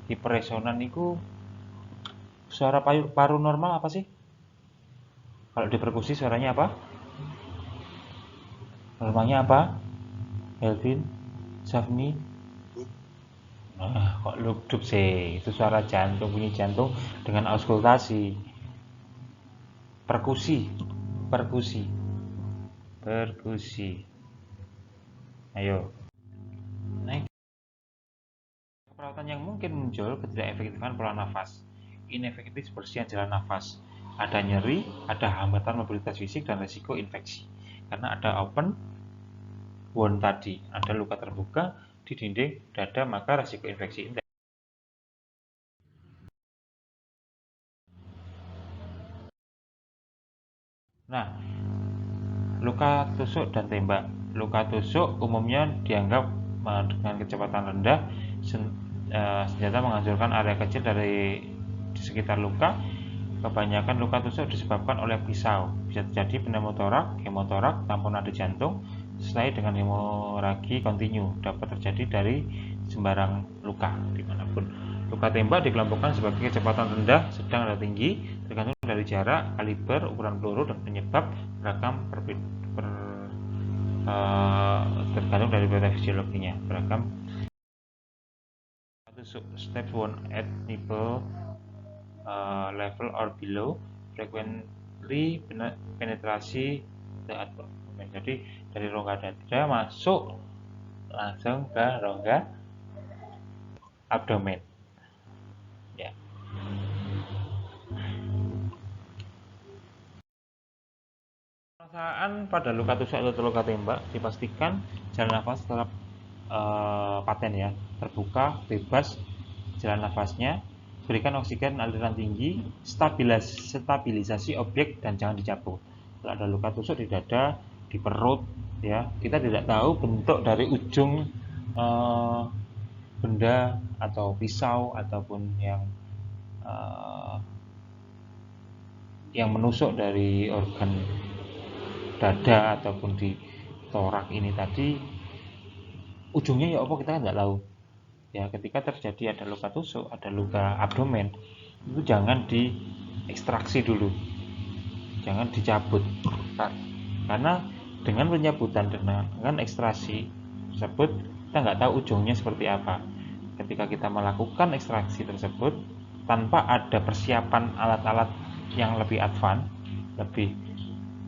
Hiperresonan itu suara paru normal apa sih? Kalau di perkusi suaranya apa? Normalnya apa? Elvin, Safni. Kok lubdub sih? Itu suara jantung, bunyi jantung dengan auskultasi. Perkusi. Ayo. Nah, perawatan yang mungkin muncul ketidakefektifan pola nafas, inefektif bersihan jalan nafas, ada nyeri, ada hambatan mobilitas fisik dan risiko infeksi. Karena ada open wound tadi, ada luka terbuka di dinding dada, maka risiko infeksi. Nah, luka tusuk dan tembak. Luka tusuk umumnya dianggap dengan kecepatan rendah, senjata menghancurkan area kecil di sekitar luka. Kebanyakan luka tusuk disebabkan oleh pisau. Bisa terjadi pneumotorak, hemotorak, tampak nadi jantung, disertai dengan hemoragi kontinu. Dapat terjadi dari sembarang luka dimanapun. Luka tembak dikelompokkan sebagai kecepatan rendah, sedang, atau tinggi, tergantung dari jarak, kaliber, ukuran peluru, dan penyebab beragam tergantung dari fisiologinya beragam. Tusuk step wound at nipple level or below, frequently penetrasi the abdomen. Jadi dari rongga dada masuk langsung ke rongga abdomen. Ya. Pemeriksaan pada luka tusuk atau luka tembak dipastikan jalan nafas tetap paten ya, terbuka, bebas jalan nafasnya, berikan oksigen aliran tinggi, stabilisasi objek dan jangan dicabut. Kalau ada luka tusuk di dada, di perut, ya kita tidak tahu bentuk dari ujung benda atau pisau ataupun yang menusuk dari organ dada ataupun di torak ini tadi, ujungnya ya apa kita kan nggak tahu. Ya, ketika terjadi ada luka tusuk, ada luka abdomen, itu jangan diekstraksi dulu, jangan dicabut, karena dengan pencabutan dengan ekstraksi tersebut kita nggak tahu ujungnya seperti apa. Ketika kita melakukan ekstraksi tersebut tanpa ada persiapan alat-alat yang lebih advance, lebih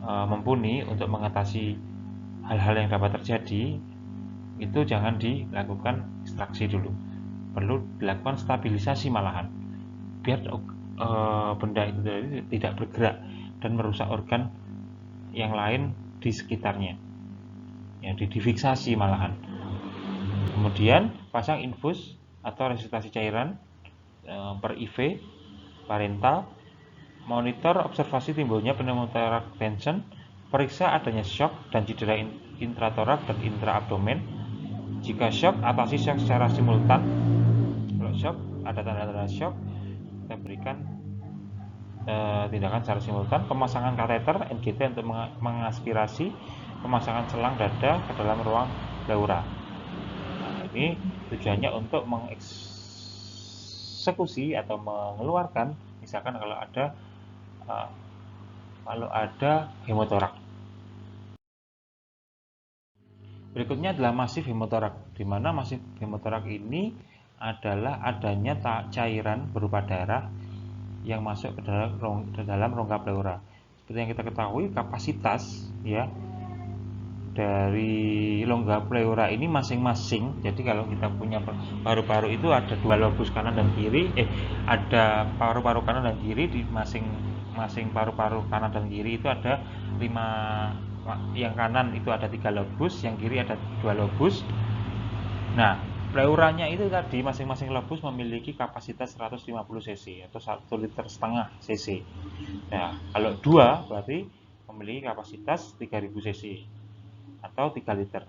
mumpuni untuk mengatasi hal-hal yang dapat terjadi, itu jangan dilakukan ekstraksi dulu, perlu dilakukan stabilisasi malahan biar benda itu tidak bergerak dan merusak organ yang lain di sekitarnya, ya difiksasi malahan. Kemudian pasang infus atau resusitasi cairan per IV parental, monitor observasi timbulnya pneumotorak tension, periksa adanya shock dan cedera intratorak dan intraabdomen. Jika shock, atasi shock secara simultan. Kalau shock, ada tanda-tanda shock, kita berikan tindakan secara simultan. Pemasangan kateter NGT untuk mengaspirasi, pemasangan selang dada ke dalam ruang pleura. Nah, ini tujuannya untuk mengeksekusi atau mengeluarkan, misalkan kalau ada hemotorak. Berikutnya adalah masif hemotorak, di mana masif hemotorak ini adalah adanya cairan berupa darah yang masuk ke dalam rongga pleura. Seperti yang kita ketahui, kapasitas ya dari rongga pleura ini masing-masing. Jadi kalau kita punya paru-paru itu ada 2 lobus kanan dan kiri, ada paru-paru kanan dan kiri, di masing-masing paru-paru kanan dan kiri itu ada 5. Yang kanan itu ada 3 lobus, yang kiri ada 2 lobus. Nah, pleuranya itu tadi masing-masing lobus memiliki kapasitas 150 cc atau 1,5 liter cc. Nah, kalau 2 berarti memiliki kapasitas 3000 cc atau 3 liter.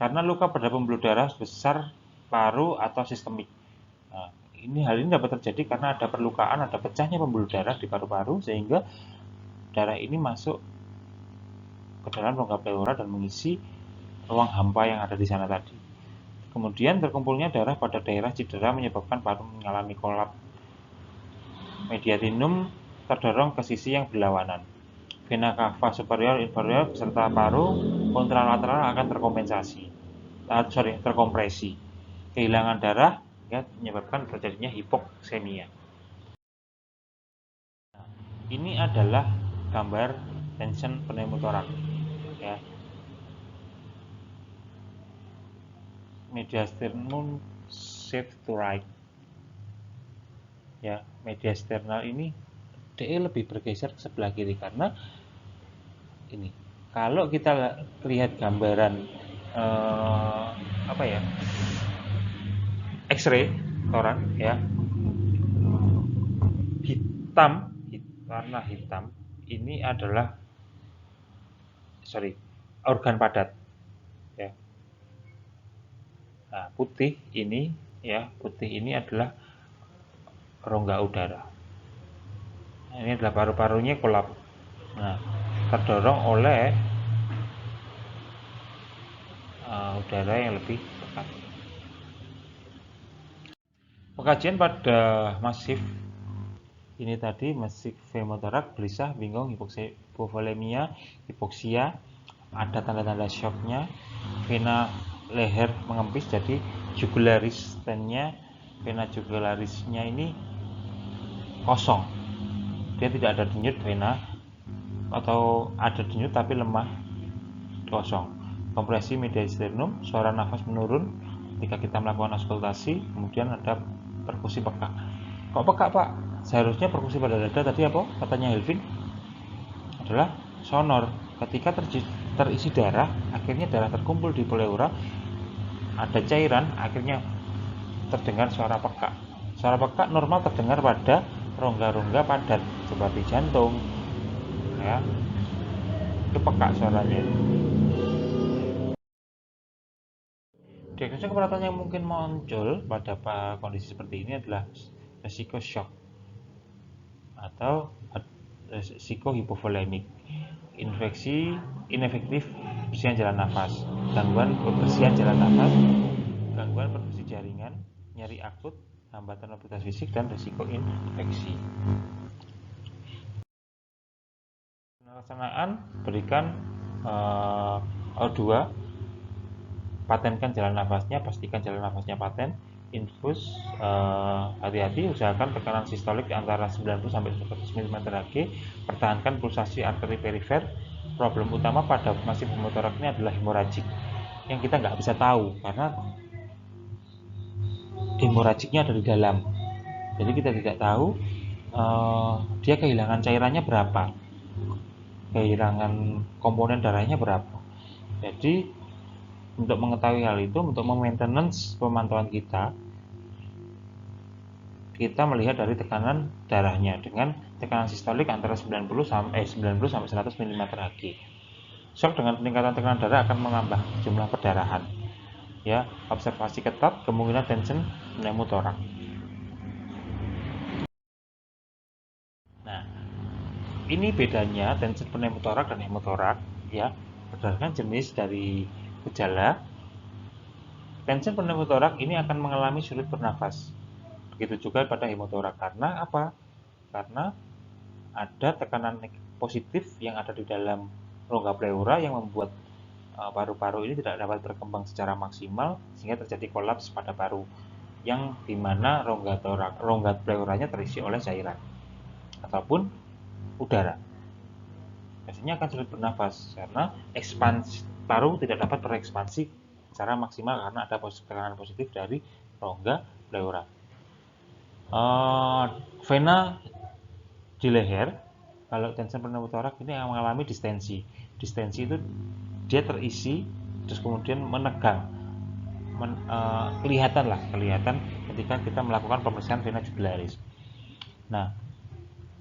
Karena luka pada pembuluh darah besar paru atau sistemik. Nah, hal ini dapat terjadi karena ada perlukaan, ada pecahnya pembuluh darah di paru-paru sehingga darah ini masuk ke dalam rongga pleura dan mengisi ruang hampa yang ada di sana tadi. Kemudian terkumpulnya darah pada daerah cedera menyebabkan paru mengalami kolap. Mediastinum terdorong ke sisi yang berlawanan. Vena cava superior inferior beserta paru kontralateral akan terkompresi. Kehilangan darah ya, menyebabkan terjadinya hipoksemia. Nah, ini adalah gambar tension pneumotorak. Ya. mediasternum shift to right. Ya, mediasternal ini DE lebih bergeser ke sebelah kiri karena ini. Kalau kita lihat gambaran apa ya? X-ray torak ya. Hitam, warna hitam ini adalah organ padat ya. Nah, putih ini adalah rongga udara. Nah, ini adalah paru-parunya kolap. Nah, terdorong oleh udara yang lebih pekat. Pengkajian pada masif ini tadi masif pneumotorak, gelisah, bingung, hipovolemia, hipoksia, ada tanda-tanda shocknya, vena leher mengempis, jadi jugularis stennya, vena jugularisnya ini kosong, dia tidak ada denyut vena atau ada denyut tapi lemah, kosong. Kompresi mediasternum, suara nafas menurun ketika kita melakukan auskultasi, kemudian ada perkusi peka. Kok peka, Pak? Seharusnya perkusi pada dada tadi apa? Katanya Helvin adalah sonor. Ketika terisi darah, akhirnya darah terkumpul di pleura, ada cairan, akhirnya terdengar suara peka. Suara peka normal terdengar pada rongga-rongga padat seperti jantung, ya. Itu peka suaranya. Diagnosa keberatan yang mungkin muncul pada kondisi seperti ini adalah resiko shock atau resiko hipovolemik, infeksi inefektif perbersihan jalan nafas, gangguan perbersihan jalan nafas, gangguan perfusi jaringan, nyeri akut, hambatan mobilitas fisik, dan resiko infeksi. Pelaksanaan berikan O2, patenkan jalan nafasnya, pastikan jalan nafasnya paten, infus, hati-hati, usahakan tekanan sistolik di antara 90 sampai 100 mm/Hg, pertahankan pulsasi arteri perifer. Problem utama pada masif pneumotorak ini adalah hemoragik, yang kita nggak bisa tahu karena hemoragiknya ada di dalam, jadi kita tidak tahu dia kehilangan cairannya berapa, kehilangan komponen darahnya berapa. Jadi untuk mengetahui hal itu, untuk maintenance pemantauan kita melihat dari tekanan darahnya dengan tekanan sistolik antara 90 sampai 100 mm/Hg. Shock dengan peningkatan tekanan darah akan menambah jumlah perdarahan. Ya, observasi ketat, kemungkinan tension pneumotorak. Nah, ini bedanya tension pneumotorak dan hemotorak, ya, berdasarkan jenis dari gejala. Tension pneumotorak ini akan mengalami sulit bernafas. Begitu juga pada hemotorak. Karena apa? Karena ada tekanan positif yang ada di dalam rongga pleura yang membuat paru-paru ini tidak dapat berkembang secara maksimal sehingga terjadi kolaps pada paru, yang dimana rongga pleuranya terisi oleh cairan ataupun udara. Biasanya akan sulit bernafas karena ekspansi paru tidak dapat berekspansi secara maksimal karena ada tekanan positif dari rongga pleura. Vena di leher, kalau tension pneumotorak ini yang mengalami distensi. Distensi itu dia terisi terus kemudian menegang, kelihatan ketika kita melakukan pemeriksaan vena jugularis. Nah,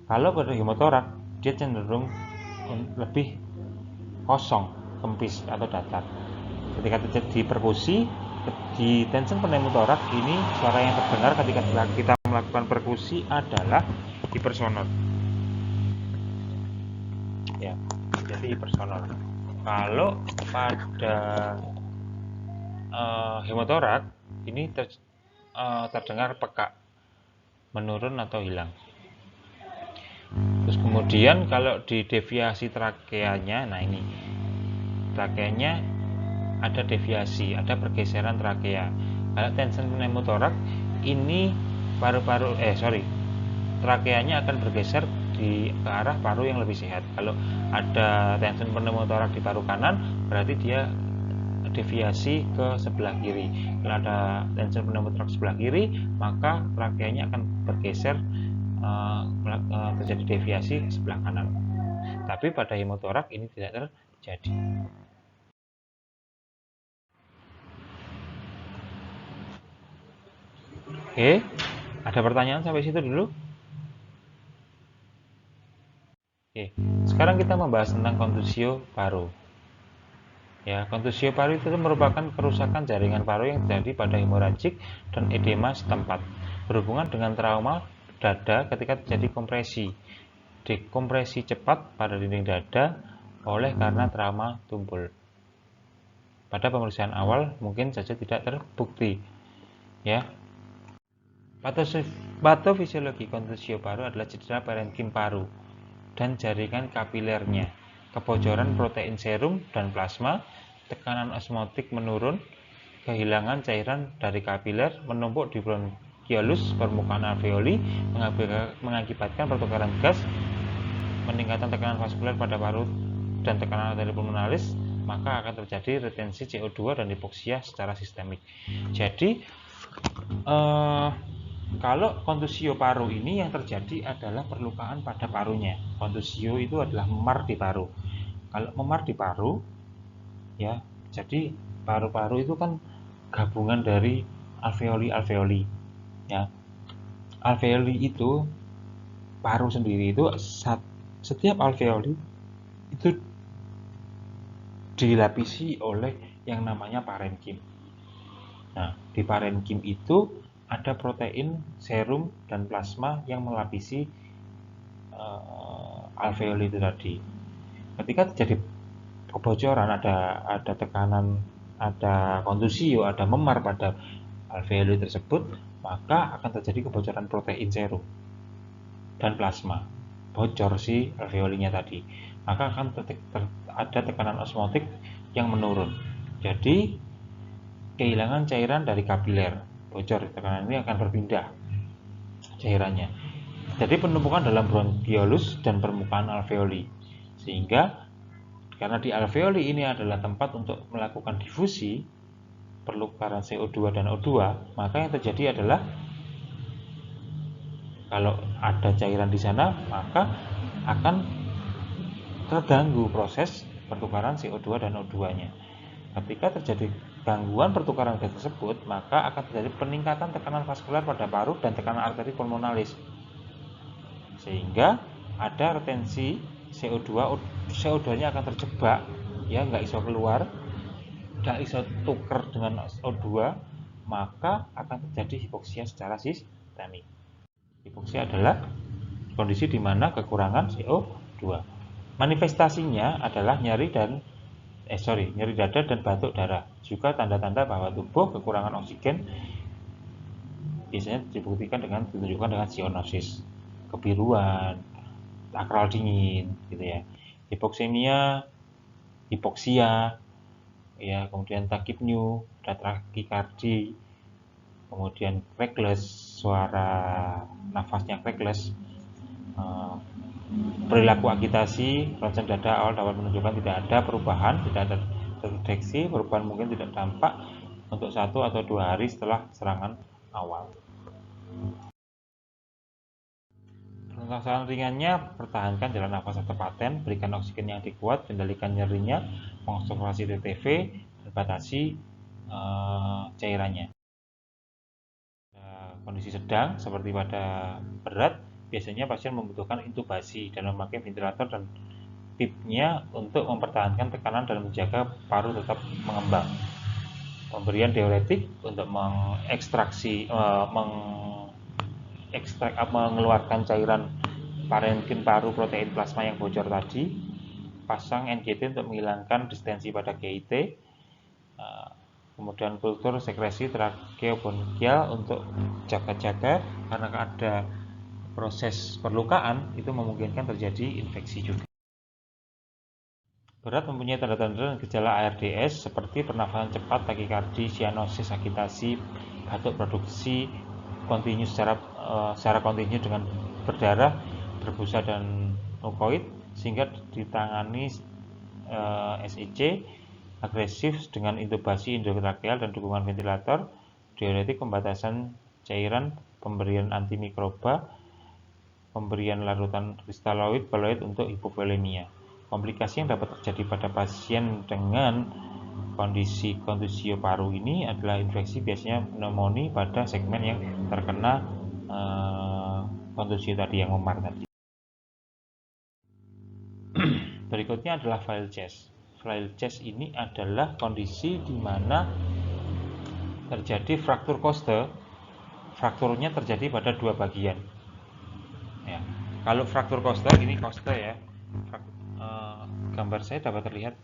kalau pada hemotorak dia cenderung lebih kosong, kempis atau datar. Ketika terjadi perkusi di tension pneumotorak ini, suara yang terdengar ketika kita melakukan perkusi adalah hipersonor. Ya, jadi hipersonor. Kalau pada hemotorak ini terdengar peka, menurun atau hilang. Terus kemudian kalau di deviasi trakeanya, nah ini trakeanya ada deviasi, ada pergeseran trakea. Kalau tension pneumotorak ini trakeanya akan bergeser ke arah paru yang lebih sehat. Kalau ada tension pneumotorak di paru kanan, berarti dia deviasi ke sebelah kiri. Kalau ada tension pneumotorak sebelah kiri, maka trakeanya akan bergeser, terjadi deviasi ke sebelah kanan. Tapi pada hemotorak ini tidak terjadi. Oke, ada pertanyaan sampai situ dulu? Oke, sekarang kita membahas tentang contusio paru. Ya, contusio paru itu merupakan kerusakan jaringan paru yang terjadi pada hemoragik dan edema setempat, berhubungan dengan trauma dada ketika terjadi kompresi, dekompresi cepat pada dinding dada oleh karena trauma tumpul. Pada pemeriksaan awal mungkin saja tidak terbukti. Ya, patofisiologi contusio paru adalah cedera parenkim paru dan jaringan kapilernya, kebocoran protein serum dan plasma, tekanan osmotik menurun, kehilangan cairan dari kapiler, menumpuk di bronkiolus permukaan alveoli, mengakibatkan pertukaran gas, meningkatkan tekanan vaskuler pada paru dan tekanan arteri pulmonalis, maka akan terjadi retensi CO2 dan hipoksia secara sistemik. Jadi kalau contusio paru ini yang terjadi adalah perlukaan pada parunya. Contusio itu adalah memar di paru. Kalau memar di paru, ya, jadi paru-paru itu kan gabungan dari alveoli, ya. Alveoli itu, paru sendiri itu, setiap alveoli itu dilapisi oleh yang namanya parenkim. Nah, di parenkim itu ada protein, serum, dan plasma yang melapisi alveoli itu tadi. Ketika terjadi kebocoran, ada tekanan, ada kontusio, ada memar pada alveoli tersebut, maka akan terjadi kebocoran protein, serum, dan plasma. Bocor si alveolinya tadi, maka akan ada tekanan osmotik yang menurun. Jadi kehilangan cairan dari kapiler. Bocor, tekanan ini akan berpindah cairannya. Jadi penumpukan dalam bronkiolus dan permukaan alveoli. Sehingga karena di alveoli ini adalah tempat untuk melakukan difusi, pertukaran CO2 dan O2, maka yang terjadi adalah kalau ada cairan di sana, maka akan terganggu proses pertukaran CO2 dan O2-nya. Ketika terjadi gangguan pertukaran gas tersebut, maka akan terjadi peningkatan tekanan vaskuler pada paru dan tekanan arteri pulmonalis, sehingga ada retensi CO2-nya akan terjebak, ya, nggak iso keluar, nggak iso tuker dengan O2, maka akan terjadi hipoksia secara sistemik. Hipoksia adalah kondisi di mana kekurangan CO2. Manifestasinya adalah nyeri dada dan batuk darah. Juga tanda-tanda bahwa tubuh kekurangan oksigen biasanya ditunjukkan dengan cyanosis, kebiruan, sakral dingin, gitu ya. Hipoksemia, hipoksia, ya, kemudian tachypnea, takikardi, kemudian crackless, suara nafasnya crackless, perilaku agitasi, ronsen dada awal dapat menunjukkan tidak ada perubahan, tidak ada terdeteksi perubahan, mungkin tidak dampak untuk 1 atau 2 hari setelah serangan awal. Permasalahan ringannya, pertahankan jalan nafas atau paten, berikan oksigen yang kuat, kendalikan nyerinya, mengobservasi TTV, dan batasi cairannya. Kondisi sedang seperti pada berat, biasanya pasien membutuhkan intubasi dan memakai ventilator dan PIP-nya untuk mempertahankan tekanan dan menjaga paru tetap mengembang. Pemberian diuretik untuk mengeluarkan cairan parenkim paru, protein plasma yang bocor tadi. Pasang NGT untuk menghilangkan distensi pada GIT. Kemudian kultur sekresi trakeobronkial untuk jaga-jaga karena ada proses perlukaan, itu memungkinkan terjadi infeksi juga. Berat mempunyai tanda-tanda dan gejala ARDS seperti pernafasan cepat, takikardi, cyanosis, agitasi, batuk produksi kontinu secara kontinu dengan berdarah, berbusa dan mukoid, sehingga ditangani SEC agresif dengan intubasi endotrakeal dan dukungan ventilator, diuretik, pembatasan cairan, pemberian antimikroba, pemberian larutan kristaloid, koloid untuk hipovolemia. Komplikasi yang dapat terjadi pada pasien dengan kondisi kontusio paru ini adalah infeksi, biasanya pneumonia pada segmen yang terkena kontusio tadi, yang memar tadi. Berikutnya adalah flail chest. Flail chest ini adalah kondisi di mana terjadi fraktur koste. Frakturnya terjadi pada dua bagian. Ya. Kalau fraktur koste, ini koste ya. Gambar saya dapat terlihat.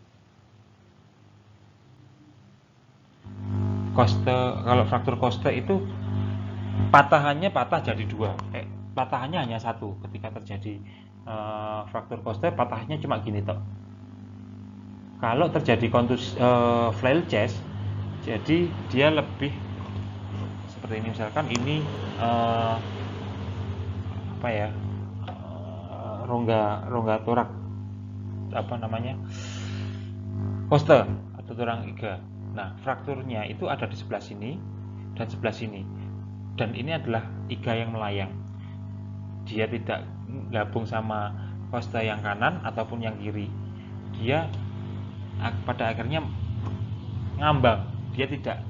Koste, kalau fraktur koste itu patahannya patah jadi dua. Patahannya hanya satu. Ketika terjadi fraktur koste, patahnya cuma gini toh. Kalau terjadi flail chest, jadi dia lebih seperti ini. Misalkan ini apa ya, rongga torak, apa namanya, koste atau tulang iga. Nah, frakturnya itu ada di sebelah sini dan sebelah sini, dan ini adalah iga yang melayang. Dia tidak gabung sama koste yang kanan ataupun yang kiri. Dia pada akhirnya ngambang. Dia tidak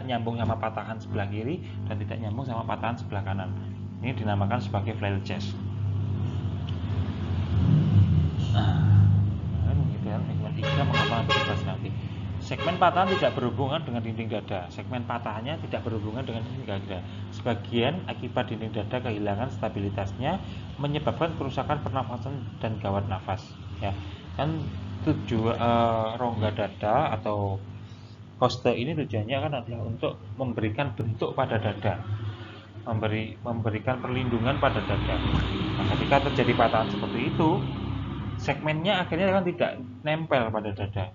nyambung sama patahan sebelah kiri dan tidak nyambung sama patahan sebelah kanan. Ini dinamakan sebagai flail chest. Segmen 3 mengapa bebas nanti. Segmen patahan tidak berhubungan dengan dinding dada. Segmen patahannya tidak berhubungan dengan dinding dada. Sebagian akibat dinding dada kehilangan stabilitasnya menyebabkan kerusakan pernafasan dan gawat nafas. Ya, kan rongga dada atau koste ini tujuannya kan adalah untuk memberikan bentuk pada dada, memberikan perlindungan pada dada. Nah, ketika terjadi patahan seperti itu, segmennya akhirnya kan tidak nempel pada dada.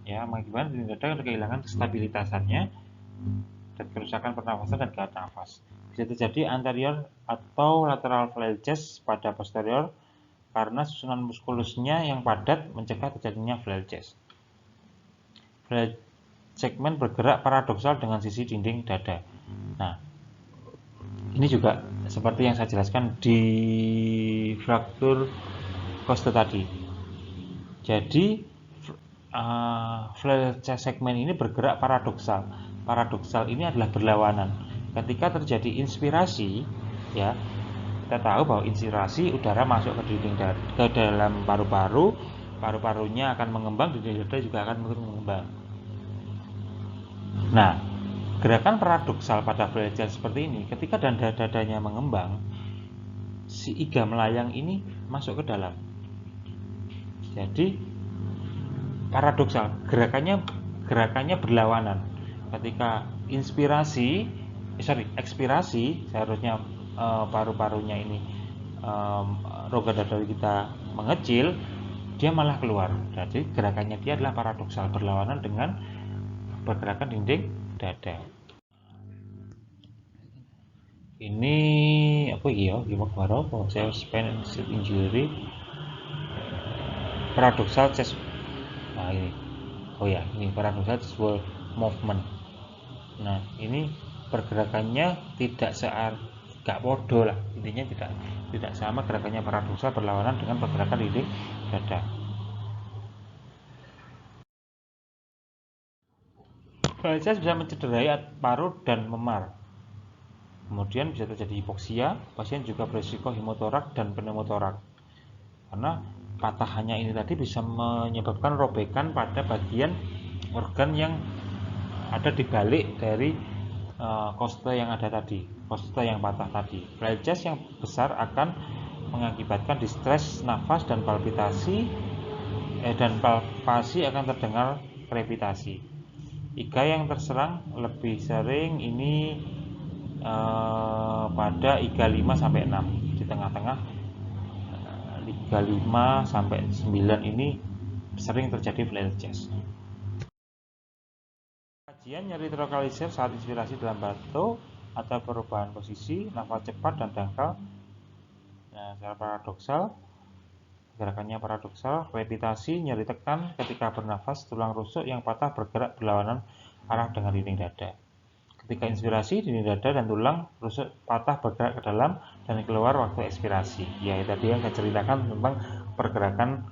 Ya, mengakibatkan dinding dada kehilangan stabilitasannya dan kerusakan pernafasan dan gawat nafas. Bisa terjadi anterior atau lateral flail chest pada posterior karena susunan muskulusnya yang padat mencegah terjadinya flail chest. Flail segmen bergerak paradoksal dengan sisi dinding dada. Nah, ini juga seperti yang saya jelaskan di fraktur koste tadi. Jadi flail chest segmen ini bergerak paradoksal. Paradoksal ini adalah berlawanan. Ketika terjadi inspirasi, ya, kita tahu bahwa inspirasi udara masuk ke dinding dada, ke dalam paru-paru, paru-parunya akan mengembang, dinding dada juga akan mengembang. Nah, gerakan paradoksal pada flail chest seperti ini, ketika dadanya mengembang, si iga melayang ini masuk ke dalam. Jadi paradoksal, gerakannya berlawanan. Ketika ekspirasi, seharusnya paru-parunya ini, rongga dada kita mengecil, dia malah keluar. Jadi gerakannya dia adalah paradoksal, berlawanan dengan pergerakan dinding dada. Ini apa iya? Gimana kok saya spine and sleep injury paradoxal chest. Nah, ini. Oh ya, ini paradoxal chest wall movement. Nah, ini pergerakannya gak podo lah. Intinya tidak sama gerakannya paradoksal, berlawanan dengan pergerakan dinding dada. Flail chest bisa mencederai paru dan memar. Kemudian bisa terjadi hipoksia, pasien juga berisiko hemotorak dan pneumotorak. Karena patahannya ini tadi bisa menyebabkan robekan pada bagian organ yang ada di balik dari koste yang ada tadi, koste yang patah tadi. Flail chest yang besar akan mengakibatkan distres nafas dan palpasi akan terdengar krepitasi. Iga yang terserang lebih sering ini pada iga 5 sampai 6. Di tengah-tengah iga 5 sampai 9 ini sering terjadi flail chest. Kajian nyeri trokalisir saat inspirasi dalam batuk atau perubahan posisi, nafas cepat dan dangkal. Nah, secara paradoksal Gerakannya paradoksal, levitasi, nyeri tekan ketika bernafas, tulang rusuk yang patah bergerak berlawanan arah dengan dinding dada. Ketika inspirasi, dinding dada dan tulang rusuk patah bergerak ke dalam dan keluar waktu ekspirasi. Ya, tadi yang saya ceritakan tentang pergerakan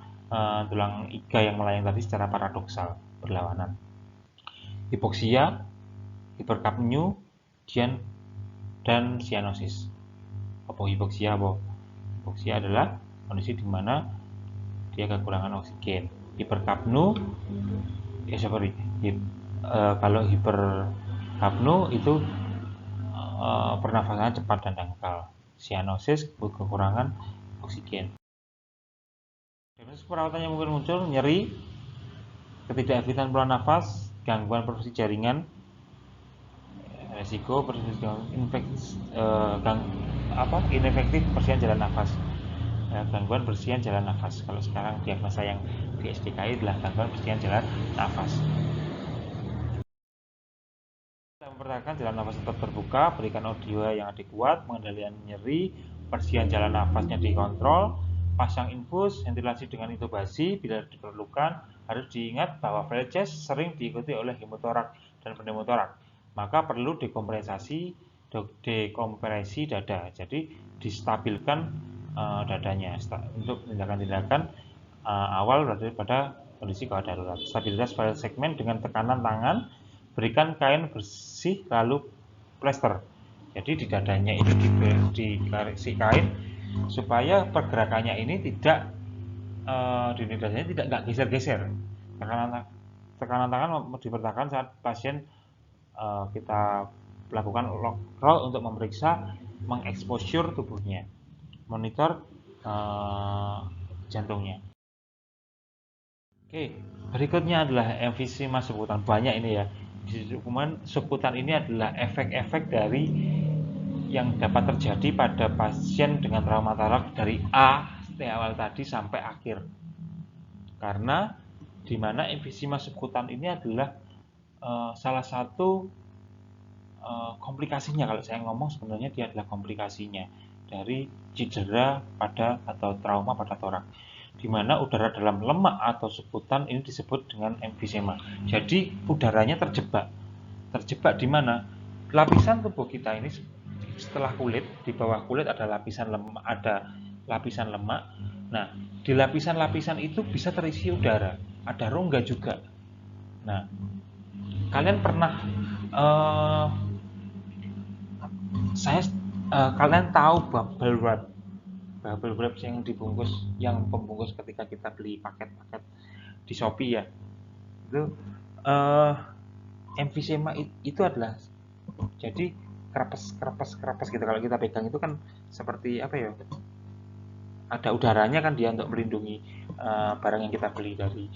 tulang iga yang melayang tadi secara paradoksal, berlawanan. Hipoksia, hiperkapnia, dan sianosis. Apa hipoksia? Hipoksia adalah kondisi di mana dia kekurangan oksigen. Hiperkapnia, kalau hiperkapnia itu pernafasannya cepat dan dangkal. Sianosis kekurangan oksigen. Diagnosis perawatan yang mungkin muncul: nyeri, ketidakefektifan pola nafas, gangguan produksi jaringan, resiko inefektif bersihan jalan nafas. Gangguan bersihan jalan nafas. Kalau sekarang diagnosa yang di SDKI adalah gangguan bersihan jalan nafas. Kita mempertahankan jalan nafas tetap terbuka, berikan audio yang adekuat, pengendalian nyeri, bersihan jalan nafasnya dikontrol, pasang infus, ventilasi dengan intubasi bila diperlukan. Harus diingat bahwa fail chest sering diikuti oleh hemotorak dan pneumotorak, maka perlu dekompresi dada, jadi distabilkan dadanya untuk tindakan-tindakan awal daripada kondisi gawat darurat. Stabilitas file segmen dengan tekanan tangan, berikan kain bersih lalu plester. Jadi di dadanya itu dikasih kain supaya pergerakannya ini tidak di dadanya tidak geser-geser. Tekanan tangan dipertahankan saat pasien kita lakukan roll untuk memeriksa mengeksposur tubuhnya, monitor jantungnya. Oke, berikutnya adalah emfisema subkutan. Banyak ini ya. Kemudian subkutan ini adalah efek-efek dari yang dapat terjadi pada pasien dengan trauma torak dari awal tadi sampai akhir. Karena di mana emfisema subkutan ini adalah salah satu komplikasinya. Kalau saya ngomong sebenarnya dia adalah komplikasinya dari cedera pada atau trauma pada torak, di mana udara dalam lemak atau subkutan ini disebut dengan emfisema. Jadi udaranya terjebak di mana? Lapisan tubuh kita ini setelah kulit, di bawah kulit ada lapisan lemak. Nah, di lapisan-lapisan itu bisa terisi udara, ada rongga juga. Nah, kalian pernah kalian tahu bubble wrap yang dibungkus, yang pembungkus ketika kita beli paket-paket di Shopee ya, itu emfisema itu adalah jadi kerapes gitu. Kalau kita pegang itu kan seperti apa ya, ada udaranya kan dia untuk melindungi barang yang kita beli dari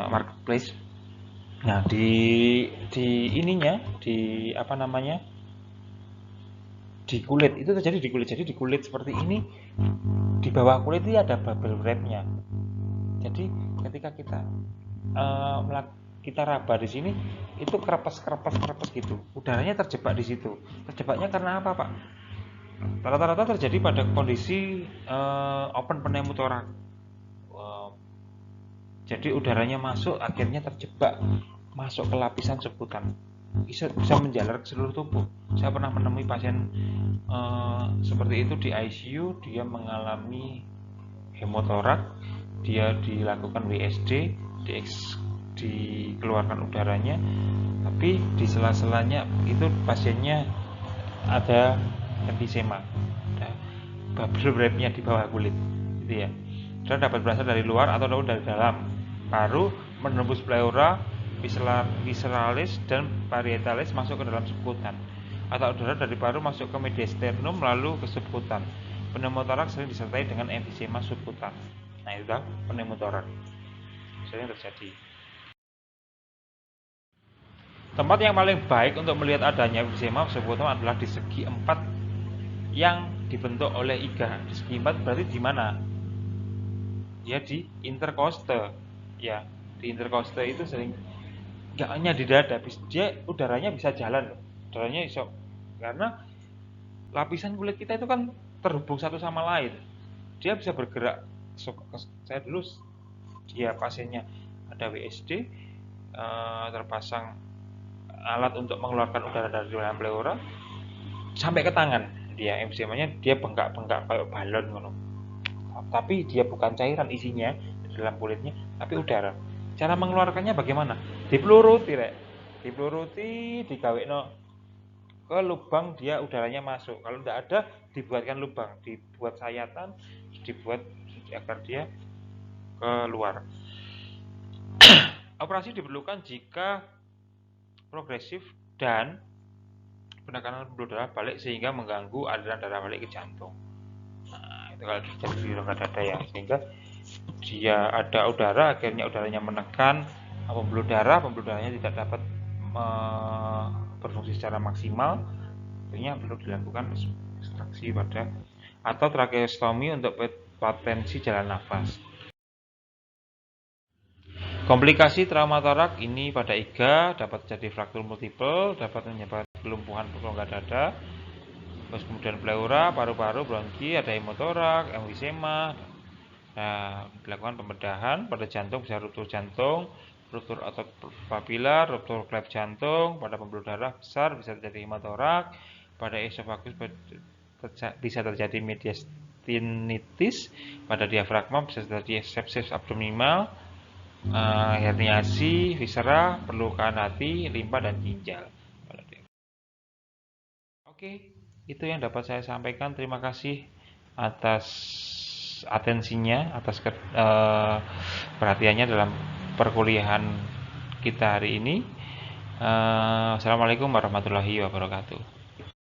marketplace. Nah, di ininya, di apa namanya, di kulit itu terjadi di kulit. Jadi di kulit seperti ini, di bawah kulit itu ada bubble wrap-nya. Jadi ketika kita raba di sini, itu kerapes gitu. Udaranya terjebak di situ. Terjebaknya karena apa, Pak? Rata-rata terjadi pada kondisi open pneumotorak. Jadi udaranya masuk, akhirnya terjebak masuk ke lapisan subkutan, bisa menjalar ke seluruh tubuh. Saya pernah menemui pasien seperti itu di ICU. Dia mengalami hemotorak, dia dilakukan WSD, dikeluarkan udaranya, tapi di sela-selanya itu pasiennya ada emfisema, ada bubble wrap-nya di bawah kulit, gitu ya. Dan dapat berasal dari luar atau dari dalam paru, menembus pleura, visceralis dan parietalis masuk ke dalam subkutan, atau udara dari paru masuk ke mediastinum lalu ke subkutan. Pneumotorak sering disertai dengan emfisema subkutan. Nah, itu pneumotorak sering terjadi. Tempat yang paling baik untuk melihat adanya emfisema subkutan adalah di segi 4 yang dibentuk oleh iga. Di segi 4 berarti di mana? Ya, di interkoste. Ya, di interkoste itu sering, nggak hanya di dada, dia udaranya bisa jalan loh. Udaranya bisa, karena lapisan kulit kita itu kan terhubung satu sama lain. Dia bisa bergerak saya dulu dia pasiennya ada WSD, terpasang alat untuk mengeluarkan udara dari dalam pleura sampai ke tangan, dia emfisema-nya dia bengkak-bengkak kayak balon ngono. Tapi dia bukan cairan isinya di dalam kulitnya, tapi udara. Cara mengeluarkannya bagaimana? Dipluruti rek. Dipluruti, digawekno ke lubang dia udaranya masuk. Kalau tidak ada, dibuatkan lubang, dibuat sayatan, dibuat agar dia keluar. Operasi diperlukan jika progresif dan penekanan pembuluh darah balik sehingga mengganggu aliran darah balik ke jantung. Nah, itu kalau terjadi di rongga dada ya, sehingga dia ada udara, akhirnya udaranya menekan pembuluh darahnya tidak dapat berfungsi secara maksimal, akhirnya perlu dilakukan ekstraksi pada atau tracheostomi untuk patensi jalan nafas. Komplikasi trauma torak ini pada iga dapat terjadi fraktur multiple, dapat menyebabkan kelumpuhan rongga dada, terus kemudian pleura, paru-paru, bronki, ada hemotorak, emfisema. Nah, dilakukan pembedahan pada jantung, bisa ruptur jantung, ruptur otot papilar, ruptur klep jantung, pada pembuluh darah besar bisa terjadi hemotorak, pada esofagus bisa terjadi mediastinitis, pada diafragma bisa terjadi sepsis abdominal, herniasi, viscera, perlukaan hati, limpa dan ginjal. Oke, itu yang dapat saya sampaikan. Terima kasih atas atensinya, atas perhatiannya dalam perkuliahan kita hari ini. Assalamualaikum warahmatullahi wabarakatuh.